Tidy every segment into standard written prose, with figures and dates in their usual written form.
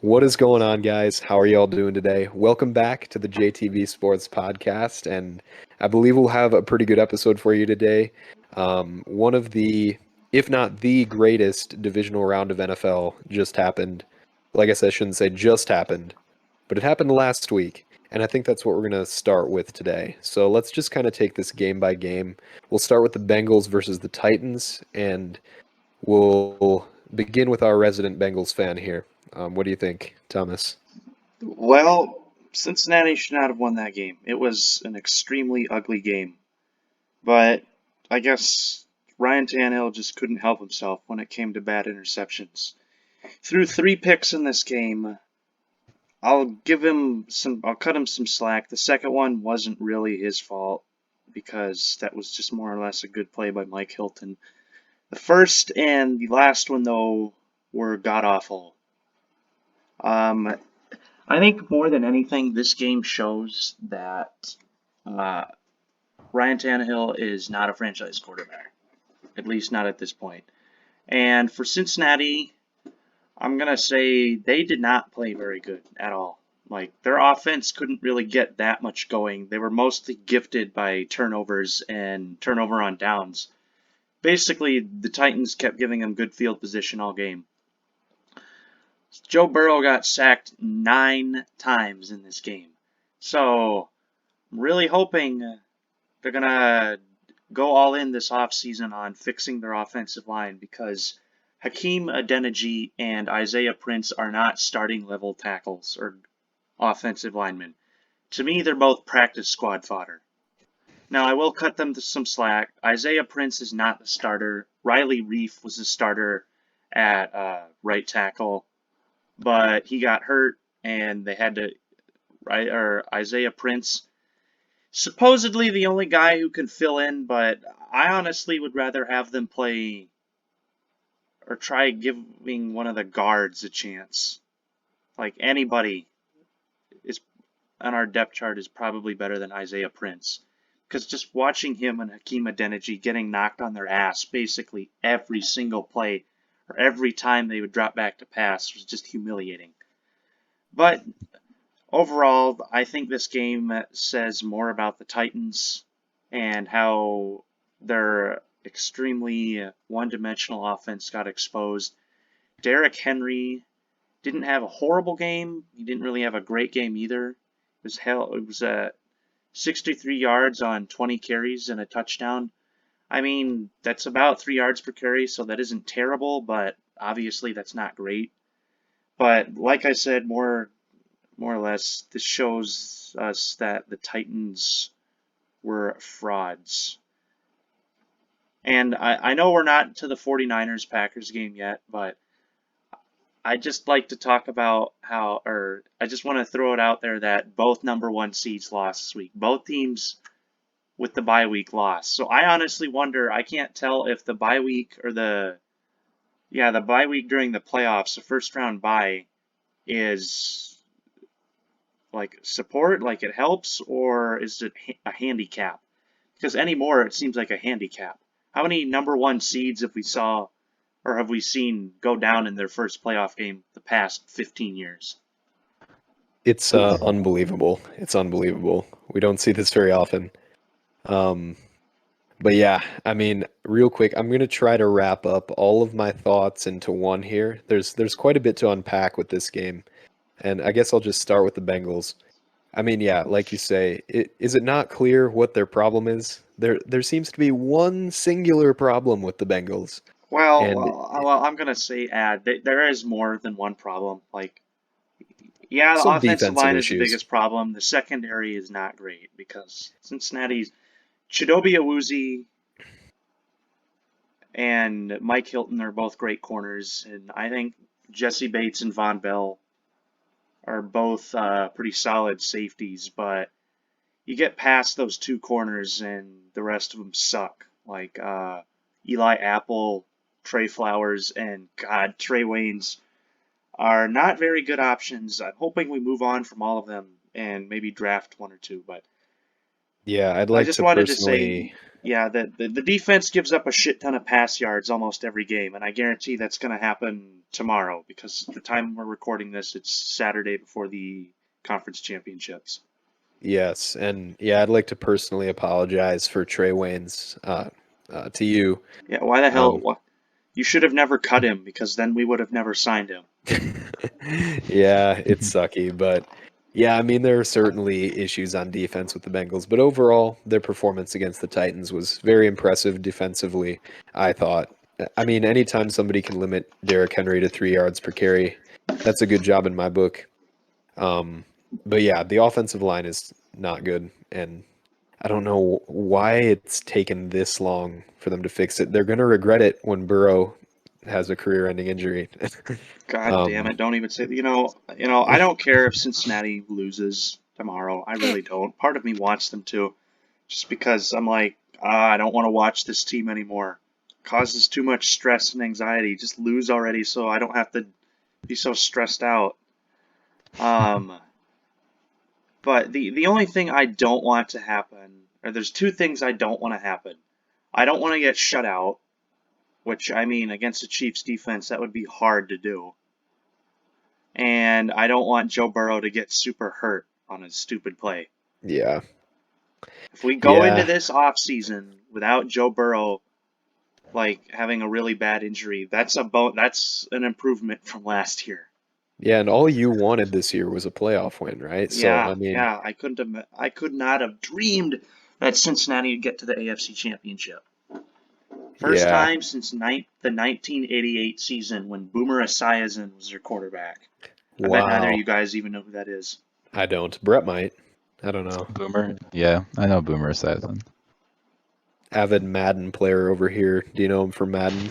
What is going on, guys? How are y'all doing today? Welcome back to the JTV Sports Podcast, and I believe we'll have a pretty good episode for you today. One of the, if not the greatest divisional round of NFL just happened. Like I said, I shouldn't say just happened, but it happened last week, and I think that's what we're going to start with today. So let's just kind of take this game by game. We'll start with the Bengals versus the Titans, and we'll begin with our resident Bengals fan here. What do you think, Thomas? Well, Cincinnati should not have won that game. It was an extremely ugly game. But I guess Ryan Tannehill just couldn't help himself when it came to bad interceptions. Threw three picks in this game. I'll cut him some slack. The second one wasn't really his fault because that was just more or less a good play by Mike Hilton. The first and the last one, though, were god awful. Um, I think more than anything, this game shows that uh, Ryan Tannehill is not a franchise quarterback, at least not at this point. And for Cincinnati, I'm going to say they did not play very good at all. Like, their offense couldn't really get that much going. They were mostly gifted by turnovers and turnover on downs. Basically, the Titans kept giving them good field position all game. Joe Burrow got sacked 9 times in this game. So, I'm really hoping they're going to go all in this offseason on fixing their offensive line because Hakeem Adeniji and Isaiah Prince are not starting level tackles or offensive linemen. To me, they're both practice squad fodder. Now, I will cut them some slack. Isaiah Prince is not the starter. Riley Reef was the starter at right tackle, but he got hurt and they had to, right, or Isaiah Prince supposedly the only guy who can fill in, but I honestly would rather have them play or try giving one of the guards a chance. Like anybody is on our depth chart is probably better than Isaiah Prince. Because just watching him and Hakeem Adeniji getting knocked on their ass basically every single play or every time they would drop back to pass was just humiliating. But overall, I think this game says more about the Titans and how their extremely one-dimensional offense got exposed. Derrick Henry didn't have a horrible game. He didn't really have a great game either. It was 63 yards on 20 carries and a touchdown. I mean, that's about 3 yards per carry, so that isn't terrible, but obviously that's not great. But like I said, more or less, this shows us that the Titans were frauds. And I know we're not to the 49ers Packers game yet, but I just like to talk about or I just want to throw it out there that both number one seeds lost this week. Both teams with the bye week lost. So I honestly wonder, I can't tell if the bye week or the bye week during the playoffs, the first round bye, is like support, like it helps, or is it a handicap? Because anymore, it seems like a handicap. How many number one seeds have we saw or have we seen go down in their first playoff game the past 15 years? It's unbelievable. It's unbelievable. We don't see this very often. Um, but yeah, I mean, real quick, I'm gonna try to wrap up all of my thoughts into one here. There's quite a bit to unpack with this game, and I guess I'll just start with the Bengals. I mean, yeah, like you say, is it not clear what their problem is? There seems to be one singular problem with the Bengals, and I'm gonna say there is more than one problem. Like, yeah, the some offensive defensive line is the issues. biggest problem. The secondary is not great because Cincinnati's Chidobe Awuzie and Mike Hilton are both great corners, and I think Jesse Bates and Von Bell are both pretty solid safeties. But you get past those two corners, and the rest of them suck. Like Eli Apple, Trey Flowers, and God, Trey Waynes are not very good options. I'm hoping we move on from all of them and maybe draft one or two. But Yeah, I'd I like just to wanted to say, personally. yeah, that the defense gives up a shit ton of pass yards almost every game, and I guarantee that's going to happen tomorrow because the time we're recording this, it's Saturday before the conference championships. Yes, and yeah, I'd like to personally apologize for Trey Wayne's to you. Yeah, why the hell? Um, You should have never cut him because then we would have never signed him. yeah, it's sucky, but yeah, I mean there are certainly issues on defense with the Bengals, but overall their performance against the Titans was very impressive defensively, I thought. I mean, anytime somebody can limit Derrick Henry to 3 yards per carry, that's a good job in my book. Um, but yeah, the offensive line is not good, and I don't know why it's taken this long for them to fix it. They're going to regret it when Burrow has a career-ending injury. God damn Um, it! Don't even say. I don't care if Cincinnati loses tomorrow. I really don't. Part of me wants them to, just because I'm like, I don't want to watch this team anymore. Causes too much stress and anxiety. Just lose already, so I don't have to be so stressed out. Um, but the only thing I don't want to happen, or there's two things I don't want to happen. I don't want to get shut out, which I mean against the Chiefs defense that would be hard to do. And I don't want Joe Burrow to get super hurt on a stupid play. yeah, If we go into yeah, this offseason without Joe Burrow like having a really bad injury, that's an improvement from last year. yeah. And all you wanted this year was a playoff win, right? So, Yeah, I mean, yeah, I could not have dreamed that Cincinnati would get to the AFC Championship. First yeah, time since the 1988 season when Boomer Esiason was their quarterback. I bet neither of wow. you guys even know who that is. I don't. Brett might. I don't know. Boomer? Yeah, I know Boomer Esiason. Avid Madden player over here. Do you know him from Madden?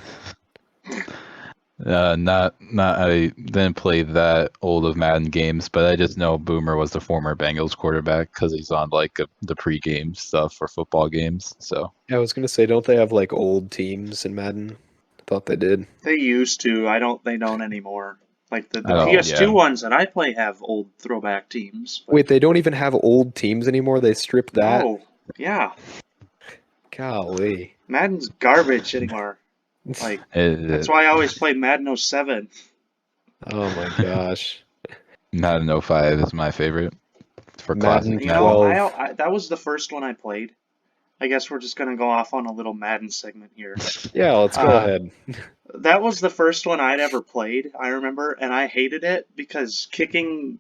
Not. I didn't play that old of Madden games, but I just know Boomer was the former Bengals quarterback because he's on the pregame stuff for football games. So Yeah, I was gonna say, don't they have like old teams in Madden? I thought they did. They used to. They don't anymore. Like the I don't. PS2 Yeah, ones that I play have old throwback teams, but Wait, they don't even have old teams anymore? They stripped that? no. Yeah. Golly. Madden's garbage anymore. Like that's it, why I always play Madden '07. Oh my gosh. Madden '05 is my favorite for Madden classic You know, Madden. 12. that was the first one I played. I guess we're just gonna go off on a little Madden segment here. Yeah, let's go Uh, ahead. that was the first one I'd ever played, I remember, and I hated it because kicking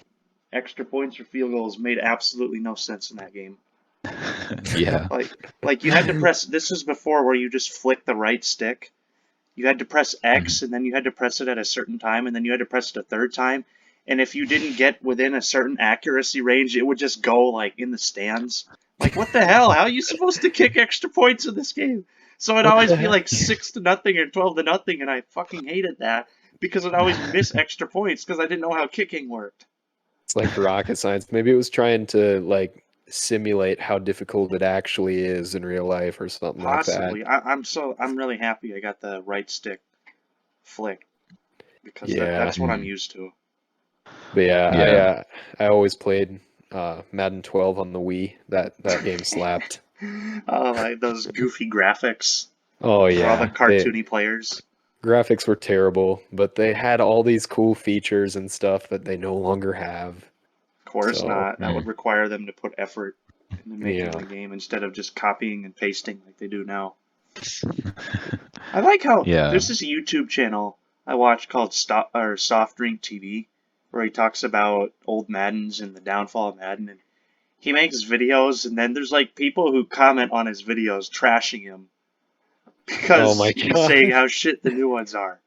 extra points or field goals made absolutely no sense in that game. Yeah. Like like you had to press this was before where you just flick the right stick. You had to press Mhm. X and then you had to press it at a certain time and then you had to press it a third time. And if you didn't get within a certain accuracy range, it would just go like in the stands. Like what the hell? How are you supposed to kick extra points in this game? So it'd What always the be like heck? 6-0 or 12-0, and I fucking hated that because I'd always miss extra points because I didn't know how kicking worked. It's like rocket science. Maybe it was trying to like simulate how difficult it actually is in real life or something like that. Possibly. I'm really happy I got the right stick flick because Yeah. that's what I'm Mhm. used to. But yeah, Yeah. I always played Madden 12 on the Wii. That game slapped. Oh, like those goofy graphics Oh for all the yeah. The cartoony players. graphics were terrible, but they had all these cool features and stuff that they no longer have. Of course So, not. That would Mm. require them to put effort into making yeah. the game instead of just copying and pasting like they do now. I like how Yeah. there's this YouTube channel I watch called Soft Drink TV where he talks about old Maddens and the downfall of Madden, and he makes videos and then there's like people who comment on his videos trashing him Oh because my he's saying God. how shit the new ones are.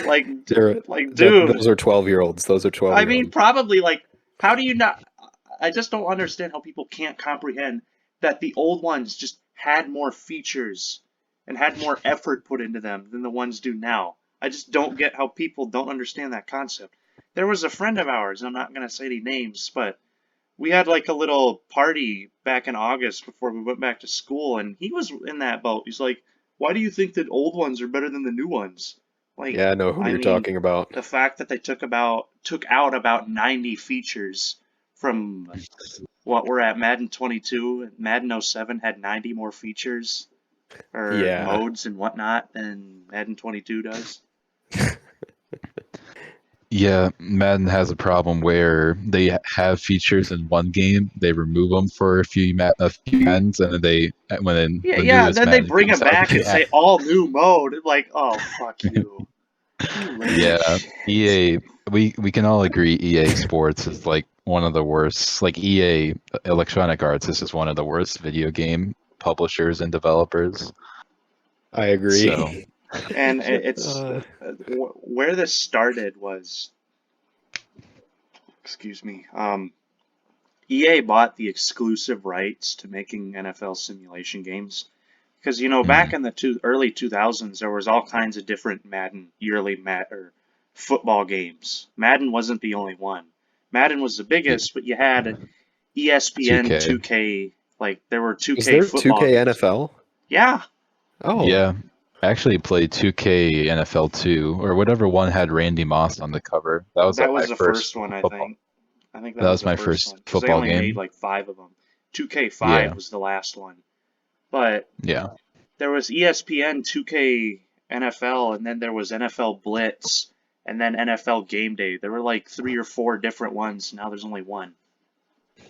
Like, They're dude. those are 12-year-olds. Those are I mean, 12-year-olds. probably like, how do you not? I just don't understand how people can't comprehend that the old ones just had more features and had more effort put into them than the ones do now. I just don't get how people don't understand that concept. There was a friend of ours, I'm not going to say any names, but we had like a little party back in August before we went back to school, and he was in that boat. He's like, "Why do you think that old ones are better than the new ones?" Like, Yeah, I know who I you're mean, talking about. the fact that they took out about 90 features from what we're at Madden 22, Madden 07 had 90 more features or Yeah, modes and whatnot than Madden 22 does. Yeah, Madden has a problem where they have features in one game, they remove them for a few Maddens, and then Yeah, the yeah. newest Then they Madden bring comes them out, back and say all new mode. Like, oh fuck you, you lazy yeah, shit. EA. We can all agree EA Sports is like one of the worst. Like EA Electronic Arts is just one of the worst video game publishers and developers. I agree. So And it's Uh, where this started was, excuse me, EA bought the exclusive rights to making NFL simulation games. Because back mhm, in the early 2000s, there was all kinds of different Madden yearly or football games. Madden wasn't the only one. Madden was the yeah, biggest, but you had ESPN 2K. 2K. Like there were was 2K there football 2K games. NFL? Yeah, Oh, Yeah, I actually played 2K NFL 2 or whatever one had Randy Moss on the cover. That was that like was my the first first one, I football. think. I think that That was was the my first first one because they football only made game. like 5 of them. 2K5 Yeah, was the last one. But yeah. there was ESPN 2K NFL, and then there was NFL Blitz, and then NFL Game Day. There were like 3 or 4 different ones. Now there's only one.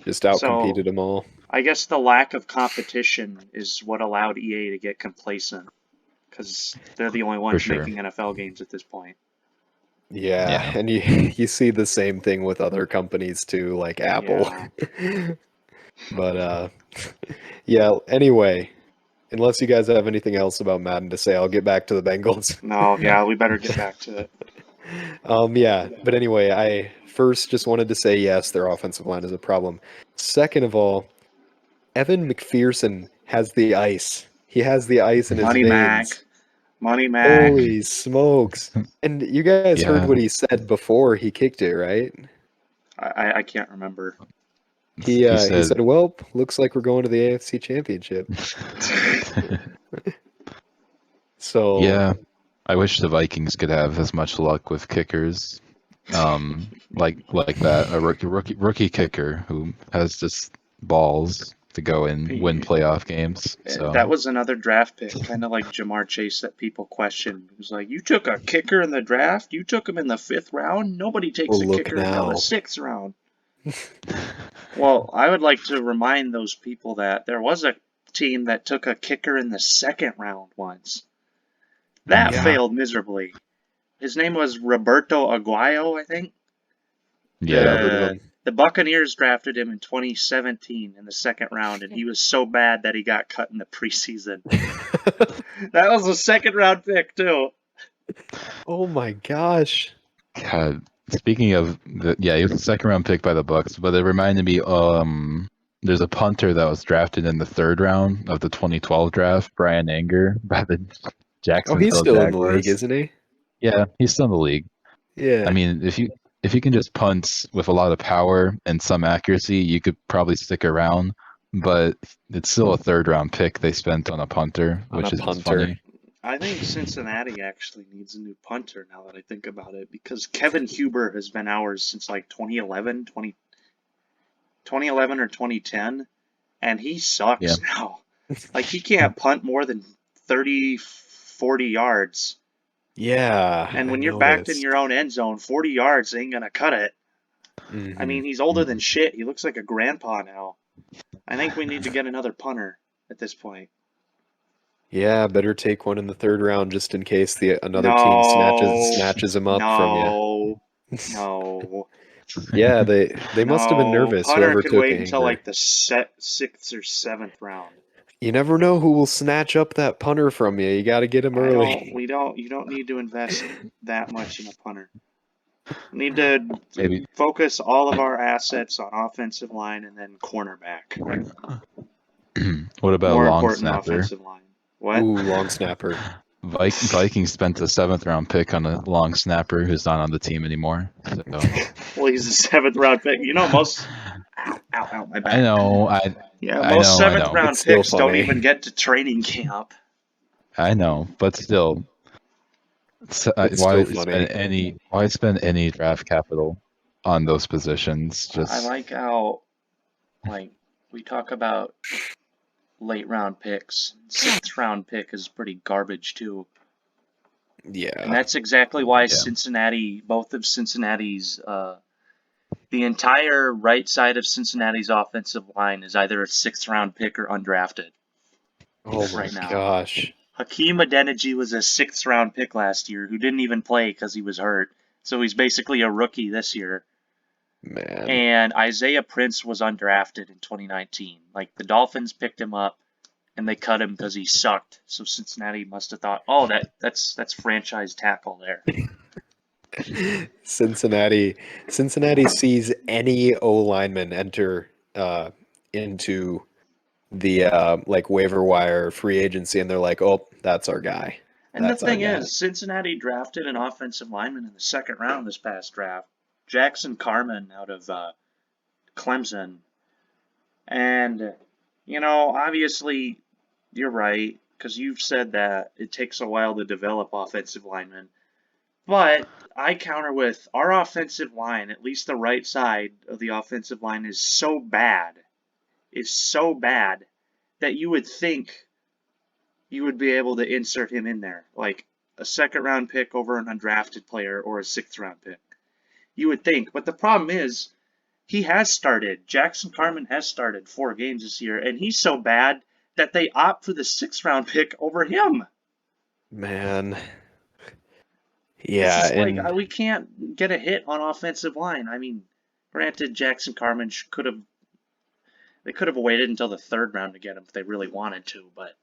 just So outcompeted them all. I guess the lack of competition is what allowed EA to get complacent because they're the only For ones sure. making NFL games at this point. Yeah, Yeah. and you you see the same thing with other companies too, like Apple. Yeah. But yeah, anyway, unless you guys have anything else about Madden to say, I'll get back to the Bengals. No, No. yeah, we better get back to it. Yeah, but anyway, I first just wanted to say yes, their offensive line is a problem. Second of all, Evan McPherson has the ice. He has the ice in his Money veins. Mac. Money Mac. Holy smokes. And you guys heard Yeah. what he said before he kicked it, right? I can't remember. He He said said, "Well, looks like we're going to the AFC Championship." So, Yeah, I wish the Vikings could have as much luck with kickers. Like that. A rookie kicker who has just balls to go and win playoff games. So That was another draft pick, kind of like Jamar Chase that people questioned. It was like, you took a kicker in the draft? You took him in the 5th round? Nobody takes well, a look kicker until the now. 6th round. Well, I would like to remind those people that there was a team that took a kicker in the 2nd round once. That mhm. Yeah. failed miserably. His name was Roberto Aguayo, I think. Never Yeah. heard of The him. the Buccaneers drafted him in 2017 in the 2nd round, and he was so bad that he got cut in the preseason. That was a 2nd round pick too. Oh my gosh. God. Speaking of yeah, he was a second round pick by the Bucks, but it reminded me there's a punter that was drafted in the 3rd round of the 2012 draft, Brian Anger by the Oh, he's Jacksonville still in the league, Jaguars. isn't he? Yeah, he's still in the league. I Yeah. mean, if you can just punt with a lot of power and some accuracy, you could probably stick around. But it's still a 3rd round pick they spent on a punter, On a which is just punter. funny. I think Cincinnati actually needs a new punter now that I think about it because Kevin Huber has been ours since like 2011 or 2010, and he Yeah. sucks now. Like he can't punt more than 30, 40 yards. Yeah, And I when you're backed in noticed. your own end zone, 40 yards ain't gonna cut it. I Hmm. mean, he's older than Mhm. shit. He looks like a grandpa now. I think we need to get another punter at this point. Yeah, better take one in the 3rd round just in case the another team No, snatches him up from you. no, no, Yeah, they must have been no. nervous, Punter whoever can took wait until Anger. like the 6th or 7th round. You never know who will snatch up that punter from you. You got to get him I don't. early. We don't. You don't need to invest that much in a punter. We need to Maybe. focus all of our assets on offensive line and then cornerback. What about a More long important, snapper? offensive line. What? Ooh, long snapper. Vikings spent a 7th round pick on a long snapper who's not on the team anymore. So Well, he's a 7th round pick. Most. Ow, ow, ow, my I back. know, Yeah, I most know, I 7th know, round It's still picks don't even funny. get to training camp. I know, but still, It's still why spend any draft capital on those positions? I Just like how Like, we talk about late round picks. 6th round pick is pretty garbage too. And Yeah. that's exactly why Yeah. both of Cincinnati's, the entire right side of Cincinnati's offensive line is either a 6th round pick or undrafted Oh my right now. gosh. Hakeem Adeniji was a 6th round pick last year who didn't even play because he was hurt. So he's basically a rookie this year. Man. And Isaiah Prince was undrafted in 2019. Like, the Dolphins picked him up and they cut him because he sucked. So Cincinnati must have thought, oh, that's franchise tackle there. Cincinnati sees any O lineman enter into the like waiver wire free agency, and they're like, "Oh, that's our guy. And the That's our thing guy." is, Cincinnati drafted an offensive lineman in the 2nd round this past draft, Jackson Carman out of Clemson. And, obviously, you're right, because you've said that it takes a while to develop offensive linemen. But I counter with our offensive line, at least the right side of the offensive line, is so bad that you would think you would be able to insert him in there, like a 2nd round pick over an undrafted player or a 6th round pick. You would think, but the problem is he has started. Jackson Carman has started 4 games this year, and he's so bad that they opt for the 6th round pick over him. Man. It's Yeah, just like and we can't get a hit on offensive line. I mean, granted, Jackson Carman they could have waited until the 3rd round to get him if they really wanted to, but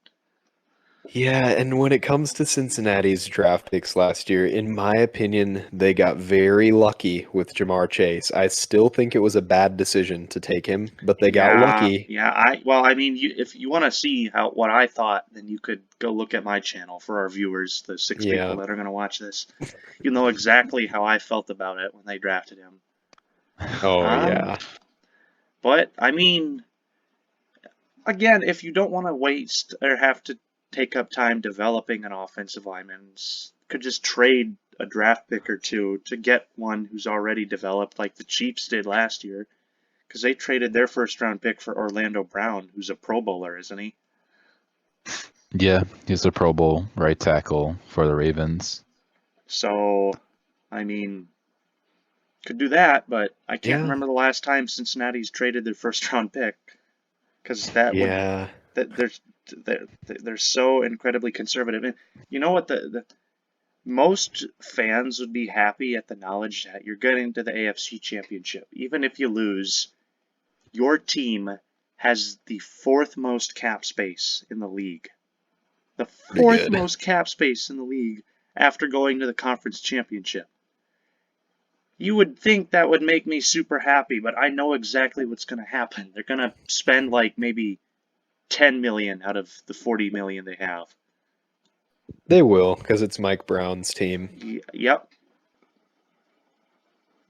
yeah, and when it comes to Cincinnati's draft picks last year, in my opinion, they got very lucky with Jamar Chase. I still think it was a bad decision to take him, but they got lucky. yeah. I mean, if you want to see what I thought, then you could go look at my channel for our viewers, the 6 people Yeah. that are going to watch this. You know exactly how I felt about it when they drafted him. Oh Um, yeah. but I mean, again, if you don't want to waste or have to take up time developing an offensive lineman, could just trade a draft pick or two to get one who's already developed, like the Chiefs did last year, because they traded their 1st round pick for Orlando Brown, who's a Pro Bowler, isn't he? Yeah, he's a Pro Bowl right tackle for the Ravens. So, I mean, could do that, but I can't Yeah. remember the last time Cincinnati's traded their 1st round pick, because Yeah. they're so incredibly conservative. And you know what the most fans would be happy at the knowledge that you're getting to the AFC Championship. Even if you lose, your team has the 4th most cap space in the league. The Pretty 4th good. most cap space in the league after going to the conference championship. You would think that would make me super happy, but I know exactly what's going to happen. They're going to spend like maybe 10 million out of the 40 million they have. They will, because it's Mike Brown's team. Yep.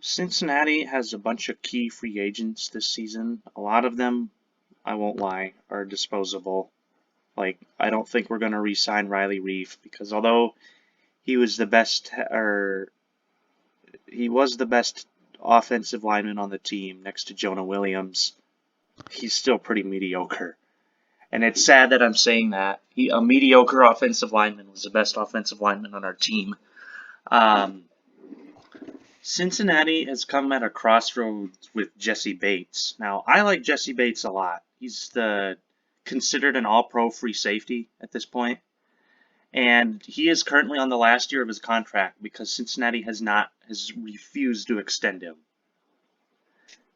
Cincinnati has a bunch of key free agents this season. A lot of them, I won't lie, are disposable. Like, I don't think we're going to re-sign Riley Reef because although he was the best offensive lineman on the team next to Jonah Williams, he's still pretty mediocre. And it's sad that I'm saying that. A mediocre offensive lineman was the best offensive lineman on our team. Cincinnati has come at a crossroads with Jesse Bates. Now, I like Jesse Bates a lot. He's considered an all-pro free safety at this point. And he is currently on the last year of his contract because Cincinnati has refused to extend him.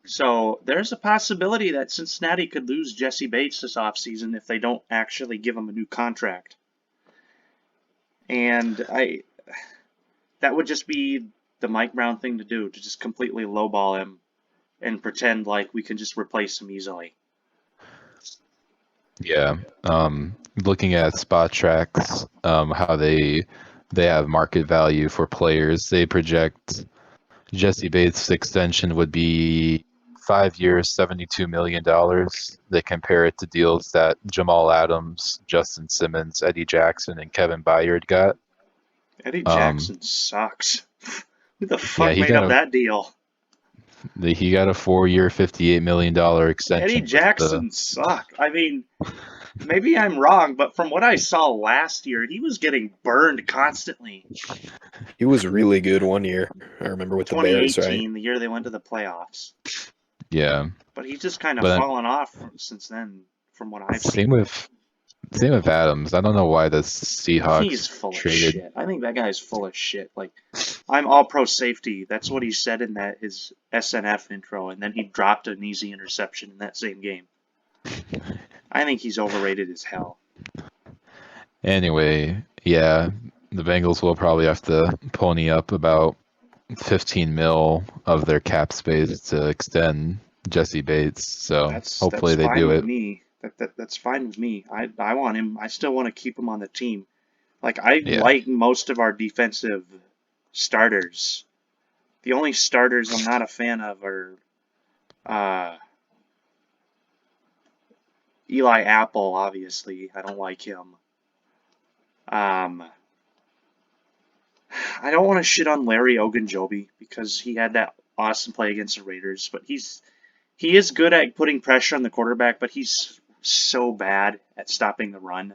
So there's a possibility that Cincinnati could lose Jesse Bates this offseason if they don't actually give him a new contract. And that would just be the Mike Brown thing to do, to just completely lowball him and pretend like we can just replace him easily. Yeah. Looking at Spot Tracks, how they have market value for players, they project Jesse Bates' extension would be 5 years, $72 million. They compare it to deals that Jamal Adams, Justin Simmons, Eddie Jackson, and Kevin Byard got. Eddie Jackson sucks. Who the Yeah, fuck made up that deal? He got a 4-year, $58 million Eddie extension with the. Jackson sucked. I mean, maybe I'm wrong, but from what I saw last year, he was getting burned constantly. He was really good one year. I remember with the Bears, right? 2018, the year they went to the playoffs. Yeah, But he's just kind of but fallen off since then, from what I've same seen. with same with Adams. I don't know why the He's Seahawks full of traded. shit. I think that guy's full of shit. Like, I'm all pro safety. That's what he said in that his SNF intro, and then he dropped an easy interception in that same game. I think he's overrated as hell. Anyway, yeah, the Bengals will probably have to pony up about 15 mil of their cap space to extend Jesse Bates. So That's hopefully they fine do with it. me. That's fine with me. I want him. I still want to keep him on the team. Like, I Yeah. like most of our defensive starters. The only starters I'm not a fan of are Eli Apple, obviously. I don't like him. I don't want to shit on Larry Ogunjobi because he had that awesome play against the Raiders, but he is good at putting pressure on the quarterback, but he's so bad at stopping the run.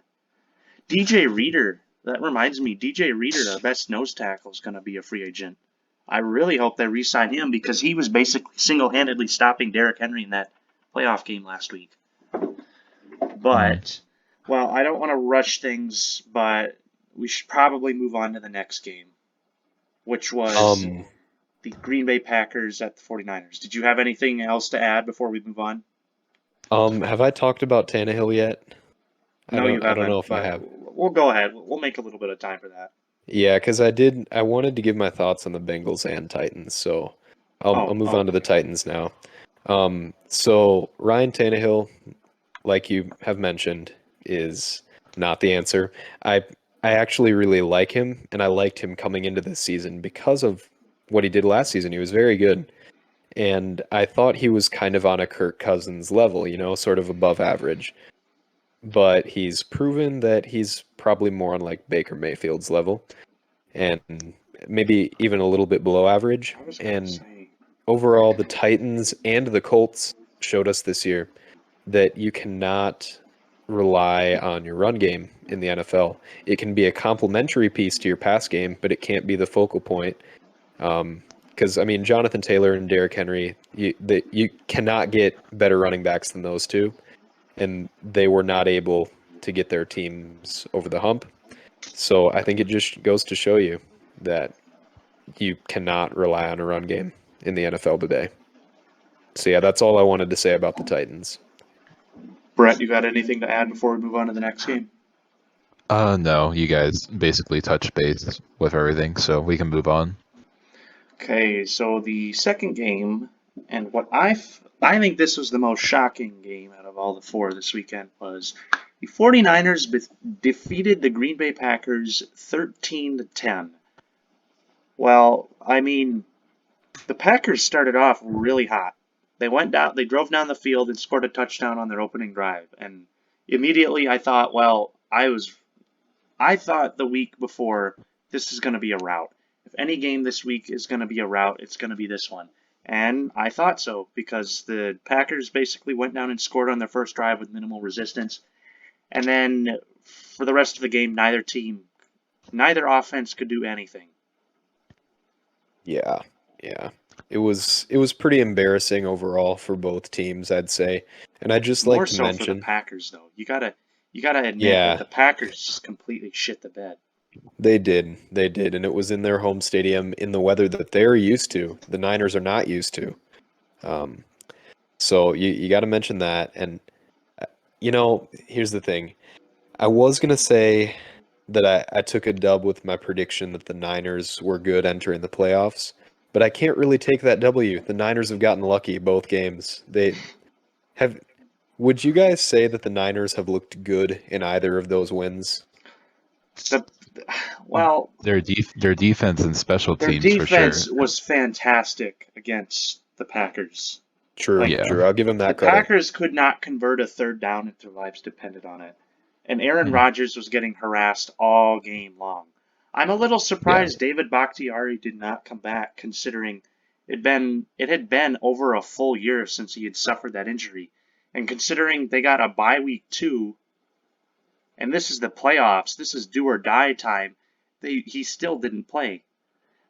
DJ Reader, that reminds me, DJ Reader, our best nose tackle, is going to be a free agent. I really hope they re-sign him because he was basically single-handedly stopping Derrick Henry in that playoff game last week. But, well, I don't want to rush things, but we should probably move on to the next game, which was the Green Bay Packers at the 49ers. Did you have anything else to add before we move on? Have I talked about Tannehill yet? No, you I don't know haven't, if I but have. we'll go ahead. We'll make a little bit of time for that. Yeah, because I wanted to give my thoughts on the Bengals and Titans, so I'll move on to the Okay. Titans now. So Ryan Tannehill, like you have mentioned, is not the answer. I I actually really like him, and I liked him coming into this season because of what he did last season. He was very good, and I thought he was kind of on a Kirk Cousins level, sort of above average. But he's proven that he's probably more on like Baker Mayfield's level, and maybe even a little bit below average. I was gonna And say, overall, the Titans and the Colts showed us this year that you cannot rely on your run game in the NFL. It can be a complementary piece to your pass game, but it can't be the focal point. Because I mean, Jonathan Taylor and Derrick Henry, you cannot get better running backs than those two, and they were not able to get their teams over the hump. So I think it just goes to show you that you cannot rely on a run game in the NFL today. So yeah, that's all I wanted to say about the Titans. Brett, you got anything to add before we move on to the next game? No, you guys basically touched base with everything, so we can move on. Okay, so the second game, and what I think this was the most shocking game out of all the four this weekend was the 49ers defeated the Green Bay Packers 13-10. Well, I mean, the Packers started off really hot. They drove down the field and scored a touchdown on their opening drive, and immediately I thought, well, I thought the week before this is going to be a rout. If any game this week is going to be a rout, it's going to be this one. And I thought so because the Packers basically went down and scored on their first drive with minimal resistance. And then for the rest of the game, neither offense could do anything. Yeah, yeah. It was pretty embarrassing overall for both teams, I'd say. And I'd just like More to so for the mention, Packers, though. You gotta admit that yeah, the Packers just completely shit the bed. they did. They did, and it was in their home stadium in the weather that they're used to. The Niners are not used to. Um, so you got to mention that. And here's the thing. I was gonna say that I took a dub with my prediction that the Niners were good entering the playoffs, but I can't really take that W. The Niners have gotten lucky both games. They have. Would you guys say that the Niners have looked good in either of those wins? The well, Their defense and special their teams for defense sure. was fantastic against the Packers. True, Like, Yeah. true. I'll give him the that credit. Packers could not convert a third down if their lives depended on it. And Aaron Mhm. Rodgers was getting harassed all game long. I'm a little Yeah. surprised David Bakhtiari did not come back, considering It had been over a full year since he had suffered that injury. And considering they got a bye week 2, and this is the playoffs, this is do or die time, he still didn't play.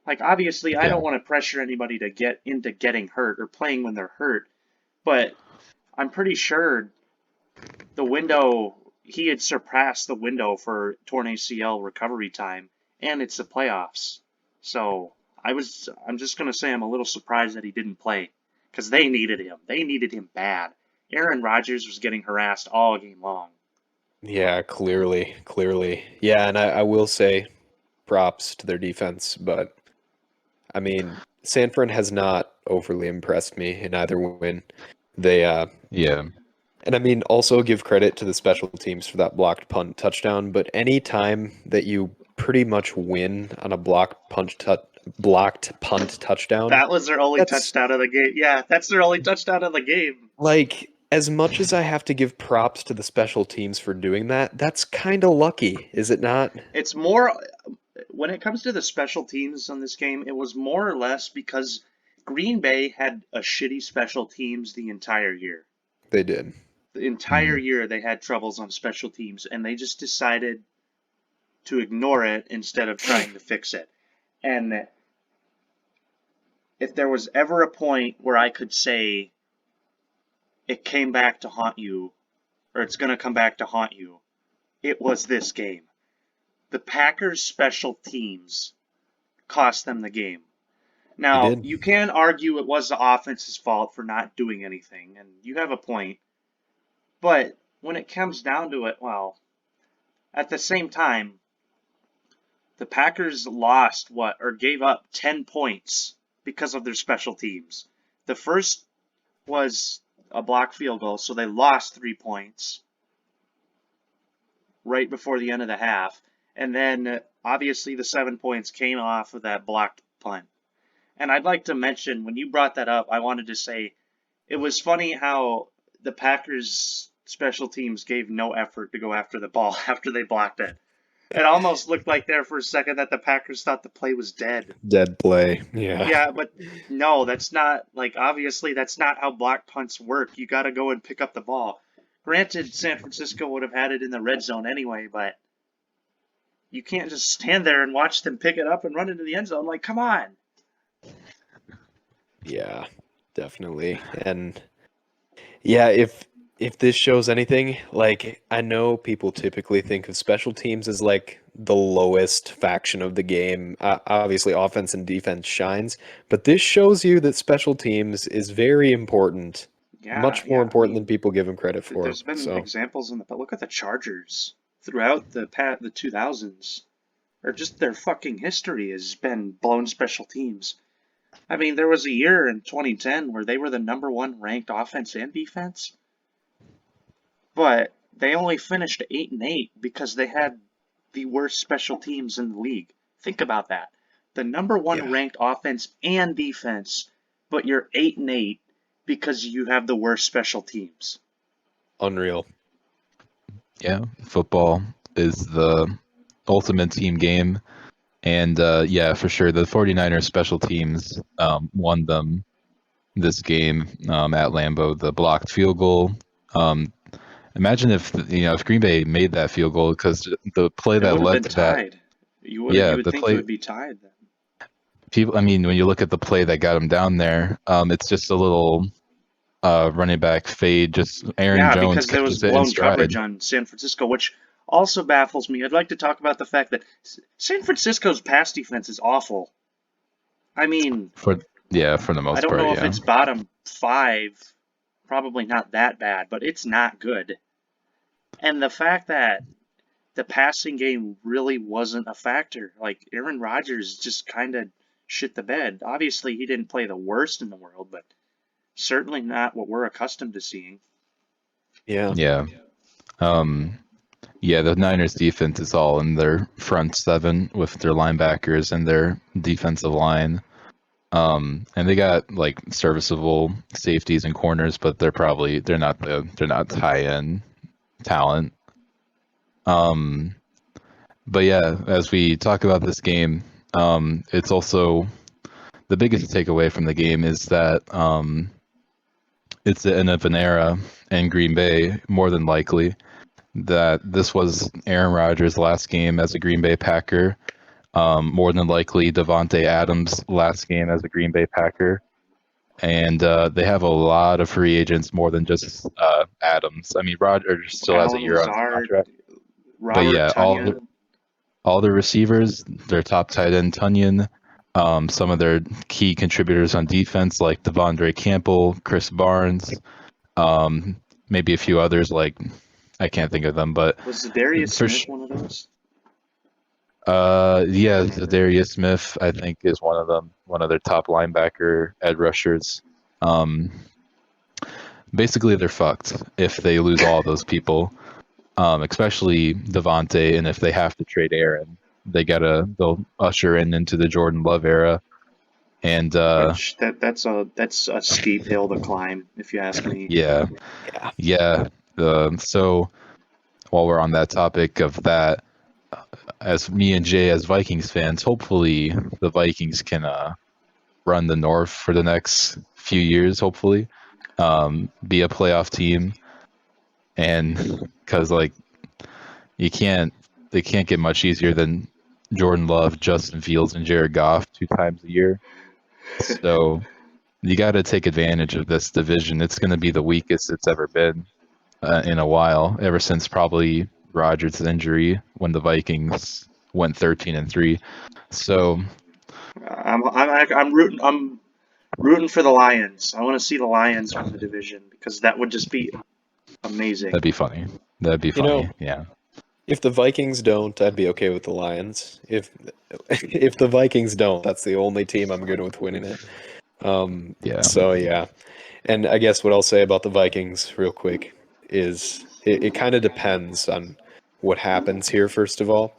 Like, obviously, I Yeah. don't want to pressure anybody to get into getting hurt or playing when they're hurt, but I'm pretty sure the window, he had surpassed the window for torn ACL recovery time, and it's the playoffs. So I'm just gonna say I'm a little surprised that he didn't play because they needed him. They needed him bad. Aaron Rodgers was getting harassed all game long. Yeah, clearly. Yeah, and I will say props to their defense, but I mean, San Fran has not overly impressed me in either win. They Yeah. and I mean also give credit to the special teams for that blocked punt touchdown, but any time that you pretty much win on a blocked punt touchdown, That was their only that's touchdown of the game. Yeah, that's their only touchdown of the game. like as much as I have to give props to the special teams for doing that, that's kind of lucky, is it not? It's more when it comes to the special teams on this game, it was more or less because Green Bay had a shitty special teams the entire year. They did. The entire Mhm. year they had troubles on special teams, and they just decided to ignore it instead of trying to fix it. And if there was ever a point where I could say it came back to haunt you, or it's going to come back to haunt you, it was this game. The Packers' special teams cost them the game. They Now, did. you can argue it was the offense's fault for not doing anything, and you have a point. But when it comes down to it, well, at the same time, the Packers lost or gave up 10 points because of their special teams. The first was a block field goal, so they lost 3 points right before the end of the half. And then obviously the 7 points came off of that blocked punt. And I'd like to mention, when you brought that up, I wanted to say it was funny how the Packers special teams gave no effort to go after the ball after they blocked it. It almost looked like there for a second that the Packers thought the play was dead. Dead play. Yeah. Yeah, but no, that's not, like, obviously that's not how block punts work. You got to go and pick up the ball. Granted, San Francisco would have had it in the red zone anyway, but you can't just stand there and watch them pick it up and run into the end zone. Like, come on. Yeah, definitely. And yeah, if this shows anything, like I know people typically think of special teams as like the lowest faction of the game. Obviously, offense and defense shines, but this shows you that special teams is very important, Yeah, much more yeah. I important than mean, people give them credit for. there's been So, examples in the, but look at the Chargers throughout the 2000s, or just their fucking history has been blown special teams. I mean, there was a year in 2010 where they were the #1 ranked offense and defense, but they only finished 8-8 because they had the worst special teams in the league. Think about that. The #1 yeah, ranked offense and defense, but you're 8-8 because you have the worst special teams. unreal. Yeah. Football is the ultimate team game. And yeah, for sure, the 49ers special teams won them this game at Lambeau. The blocked field goal. Imagine if if Green Bay made that field goal, because the play It that would have led been to that. tied. You Yeah, would the think it play. would be tied then. People. I mean, when you look at the play that got him down there, it's just a little running back fade. Just Aaron Yeah, Jones because there was catches it in blown stride. coverage on San Francisco, which also baffles me. I'd like to talk about the fact that San Francisco's pass defense is awful. I mean, For for the I most don't part, know if yeah. it's bottom 5, probably not that bad, but it's not good. And the fact that the passing game really wasn't a factor, like Aaron Rodgers just kind of shit the bed. Obviously, he didn't play the worst in the world, but certainly not what we're accustomed to seeing. Yeah, Yeah. Um, yeah, the Niners defense is all in their front seven with their linebackers and their defensive line. And they got like serviceable safeties and corners, but they're not high end talent. Um, but yeah, as we talk about this game, it's also the biggest takeaway from the game is that it's the end of an era in Green Bay, more than likely, that this was Aaron Rodgers' last game as a Green Bay Packer. More than likely, Devontae Adams' last game as a Green Bay Packer. And they have a lot of free agents more than just Adams. I mean, Rodgers still has a Alan year on his Lazard, contract. But Robert yeah, Tunyon. all the receivers, their top tight end Tunyon, some of their key contributors on defense like Devondre Campbell, Chris Barnes, maybe a few others like I can't think of them, but Was Darius for Smith one of those? yeah, Darius Smith I think is one of them, one of their top linebacker edge rushers. Um, basically, they're fucked if they lose all those people, especially Devontae, and if they have to trade Aaron, they'll usher into the Jordan Love era, and Which that's a steep hill to climb, if you ask me. yeah, Yeah. yeah. So while we're on that topic of that, as me and Jay as Vikings fans, hopefully the Vikings can run the North for the next few years. Hopefully, be a playoff team, and because like they can't get much easier than Jordan Love, Justin Fields, and Jared Goff 2 times a year. So you got to take advantage of this division. It's going to be the weakest it's ever been in a while, ever since probably Rodgers' injury when the Vikings went 13-3. So I'm rooting for the Lions. I want to see the Lions win the division because that would just be amazing. that'd be funny. That'd be You funny. know, Yeah. if the Vikings don't, I'd be okay with the Lions. If the Vikings don't, that's the only team I'm good with winning it. Yeah. So yeah. And I guess what I'll say about the Vikings real quick is it kind of depends on what happens here, first of all.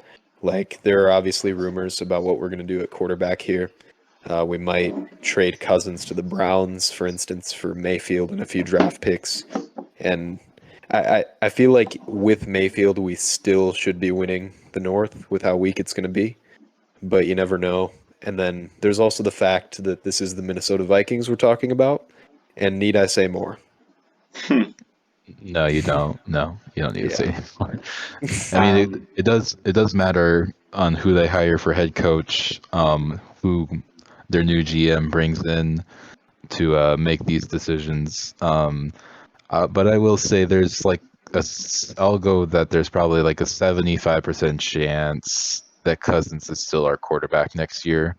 Like, there are obviously rumors about what we're going to do at quarterback here. We might trade Cousins to the Browns, for instance, for Mayfield and a few draft picks. And I feel like with Mayfield, we still should be winning the North with how weak it's going to be, but you never know. And then there's also the fact that this is the Minnesota Vikings we're talking about. And need I say more? No, you don't. No, you don't need to Yeah. say anymore. I mean, Um, it does matter on who they hire for head coach, who their new GM brings in to make these decisions. But I will say there's like I'll go that there's probably like a 75% chance that Cousins is still our quarterback next year.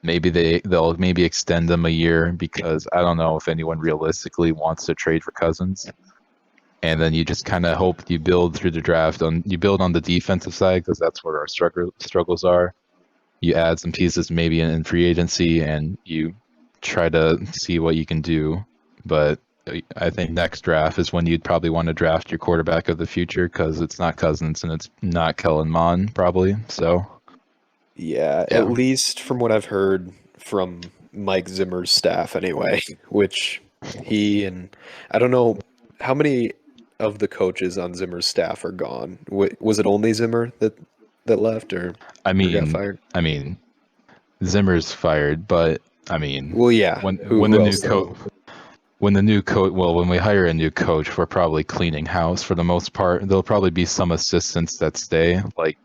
Maybe they'll maybe extend them a year because I don't know if anyone realistically wants to trade for Cousins. And then you just kind of hope you build through the draft you build on the defensive side because that's where our struggles are. You add some pieces maybe in free agency and you try to see what you can do. But I think next draft is when you'd probably want to draft your quarterback of the future because it's not Cousins and it's not Kellen Mond probably. So Yeah, at yeah, least from what I've heard from Mike Zimmer's staff anyway, which he and I don't know how many of the coaches on Zimmer's staff are gone. Was it only Zimmer that left I or got mean, fired? I mean Zimmer's fired, but I mean Well, yeah. when the Who new else though? coach when we hire a new coach, we're probably cleaning house for the most part. There'll probably be some assistants that stay, like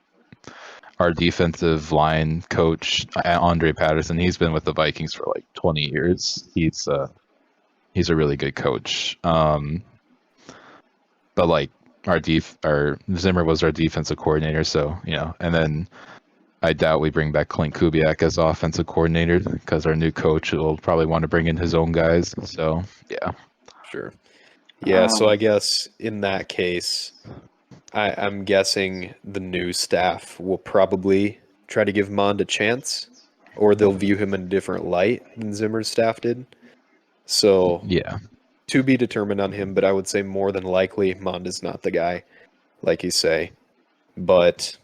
our defensive line coach Andre Patterson. He's been with the Vikings for like 20 years. He's a really good coach. But like our Zimmer was our defensive coordinator, so and then I doubt we bring back Clint Kubiak as offensive coordinator because our new coach will probably want to bring in his own guys. So yeah, Sure. Yeah, so I um, guess in that case, I'm guessing the new staff will probably try to give Mond a chance, or they'll view him in a different light than Zimmer's staff did. So yeah, to be determined on him, but I would say more than likely Mond is not the guy, like you say. But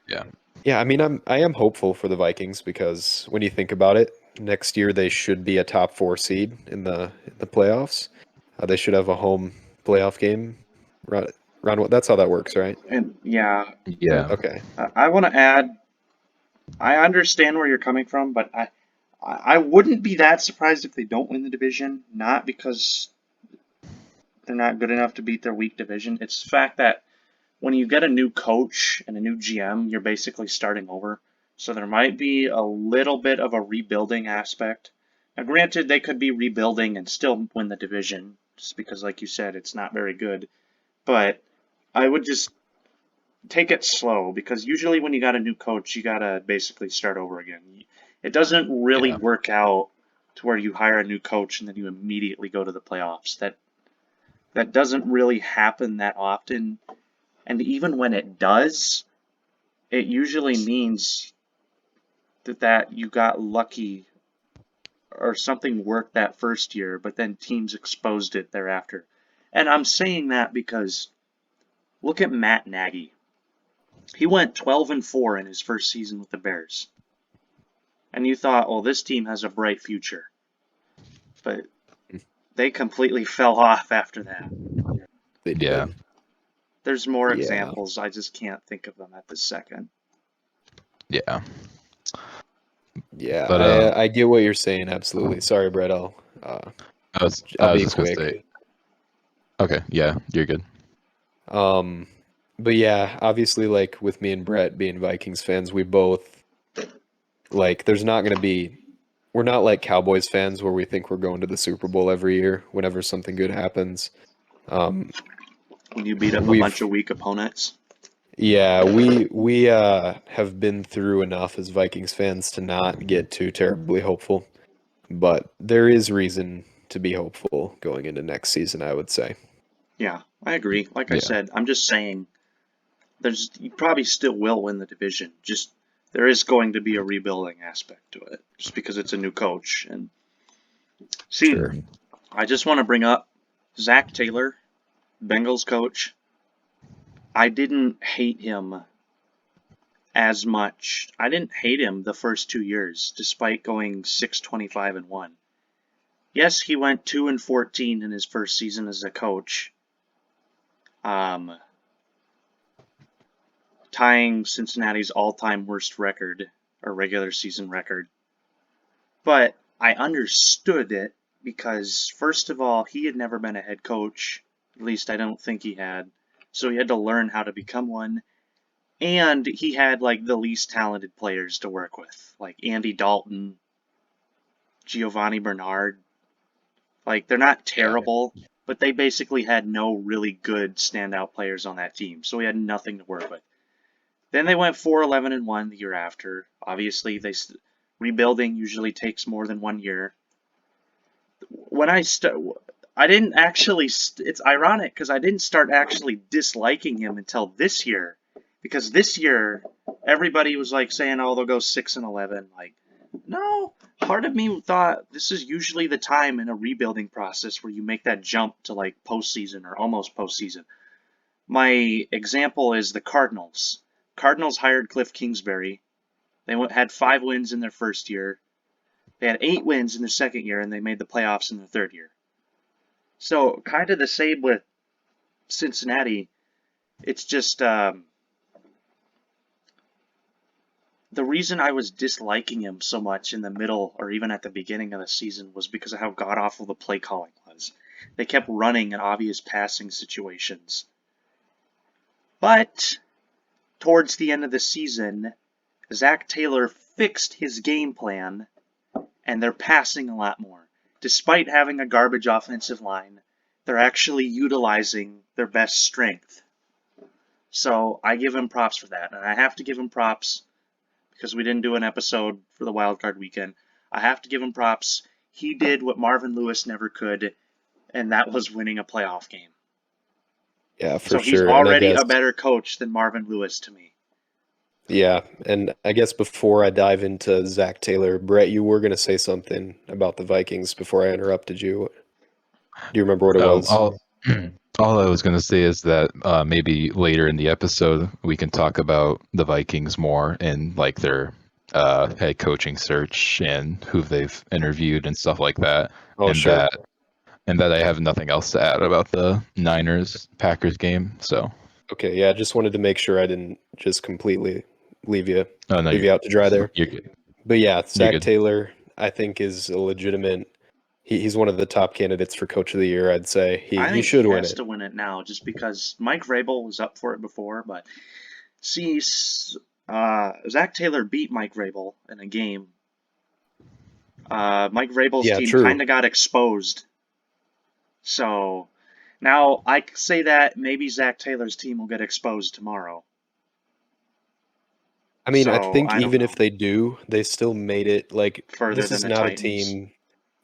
yeah, yeah, I mean, I am hopeful for the Vikings because when you think about it, next year they should be a top four seed in the playoffs. They should have a home playoff game. That's how that works, right? and yeah, but yeah. Okay. I want to add. I understand where you're coming from, but I wouldn't be that surprised if they don't win the division, not because they're not good enough to beat their weak division. It's the fact that when you get a new coach and a new GM, you're basically starting over. So there might be a little bit of a rebuilding aspect. Now, granted, they could be rebuilding and still win the division, just because, like you said, it's not very good. But I would just take it slow, because usually when you got a new coach, you got to basically start over again. It doesn't really Yeah. work out to where you hire a new coach and then you immediately go to the playoffs. That doesn't really happen that often. And even when it does, it usually means that you got lucky or something worked that first year, but then teams exposed it thereafter. And I'm saying that because look at Matt Nagy. He went 12-4 in his first season with the Bears. And you thought, well, this team has a bright future. But they completely fell off after that. They Yeah. did. There's more Yeah. examples. I just can't think of them at this second. Yeah. Yeah, But, I get what you're saying. Absolutely. Sorry, Brett. I'll I was be just gonna quick. say. Okay. Yeah, you're good. But yeah, obviously, like with me and Brett being Vikings fans, we both like. There's not going to be. We're not like Cowboys fans where we think we're going to the Super Bowl every year whenever something good happens. When you beat up a We've- bunch of weak opponents. Yeah, we have been through enough as Vikings fans to not get too terribly hopeful, but there is reason to be hopeful going into next season, I would say. Yeah, I agree. Like I Yeah. said, I'm just saying you probably still will win the division. Just there is going to be a rebuilding aspect to it, just because it's a new coach. And see, Sure. I just want to bring up Zach Taylor, Bengals coach. I didn't hate him as much. I didn't hate him the first 2 years, despite going 6-25-1. Yes, he went 2-14 in his first season as a coach. Tying Cincinnati's all-time worst record, or regular season record. But I understood it because, first of all, he had never been a head coach. At least I don't think he had. So he had to learn how to become one. And he had, like, the least talented players to work with. Like Andy Dalton, Giovanni Bernard. Like, they're not terrible, but they basically had no really good standout players on that team. So he had nothing to work with. Then they went 4-11-1 the year after. Obviously, rebuilding usually takes more than 1 year. When I didn't actually. It's ironic because I didn't start actually disliking him until this year, because this year everybody was like saying, "Oh, they'll go 6-11." Like, no. Part of me thought this is usually the time in a rebuilding process where you make that jump to like postseason or almost postseason. My example is the Cardinals. Cardinals hired Cliff Kingsbury. They had 5 wins in their first year. They had 8 wins in their second year, and they made the playoffs in their third year. So kind of the same with Cincinnati. It's just the reason I was disliking him so much in the middle or even at the beginning of the season was because of how god-awful the play calling was. They kept running in obvious passing situations. But towards the end of the season, Zach Taylor fixed his game plan, and they're passing a lot more. Despite having a garbage offensive line, they're actually utilizing their best strength. So I give him props for that. And I have to give him props because we didn't do an episode for the Wild Card weekend. I have to give him props. He did what Marvin Lewis never could, and that was winning a playoff game. Yeah, for So he's sure. And I already guess, a better coach than Marvin Lewis to me. yeah, and I guess before I dive into Zach Taylor, Brett, you were going to say something about the Vikings before I interrupted you. Do you remember what it was? All I was going to say is that maybe later in the episode we can talk about the Vikings more and like their head coaching search and who they've interviewed and stuff like that. Oh, and sure. that I have nothing else to add about the Niners-Packers game. So Okay, yeah, I just wanted to make sure I didn't just completely leave you no, out to dry there. You're good. But yeah, You're Zach good. Taylor, I think is a legitimate. He's one of the top candidates for Coach of the Year. I'd say I he think he should win has it. to win it now, just because Mike Vrabel was up for it before, but see, Zach Taylor beat Mike Vrabel in a game. Mike Vrabel's Yeah, team true. kind of got exposed, so now I say that maybe Zach Taylor's team will get exposed tomorrow. I mean, I So think I don't even if know. they do, they still made it. Like Further this than is the not a Titans. team.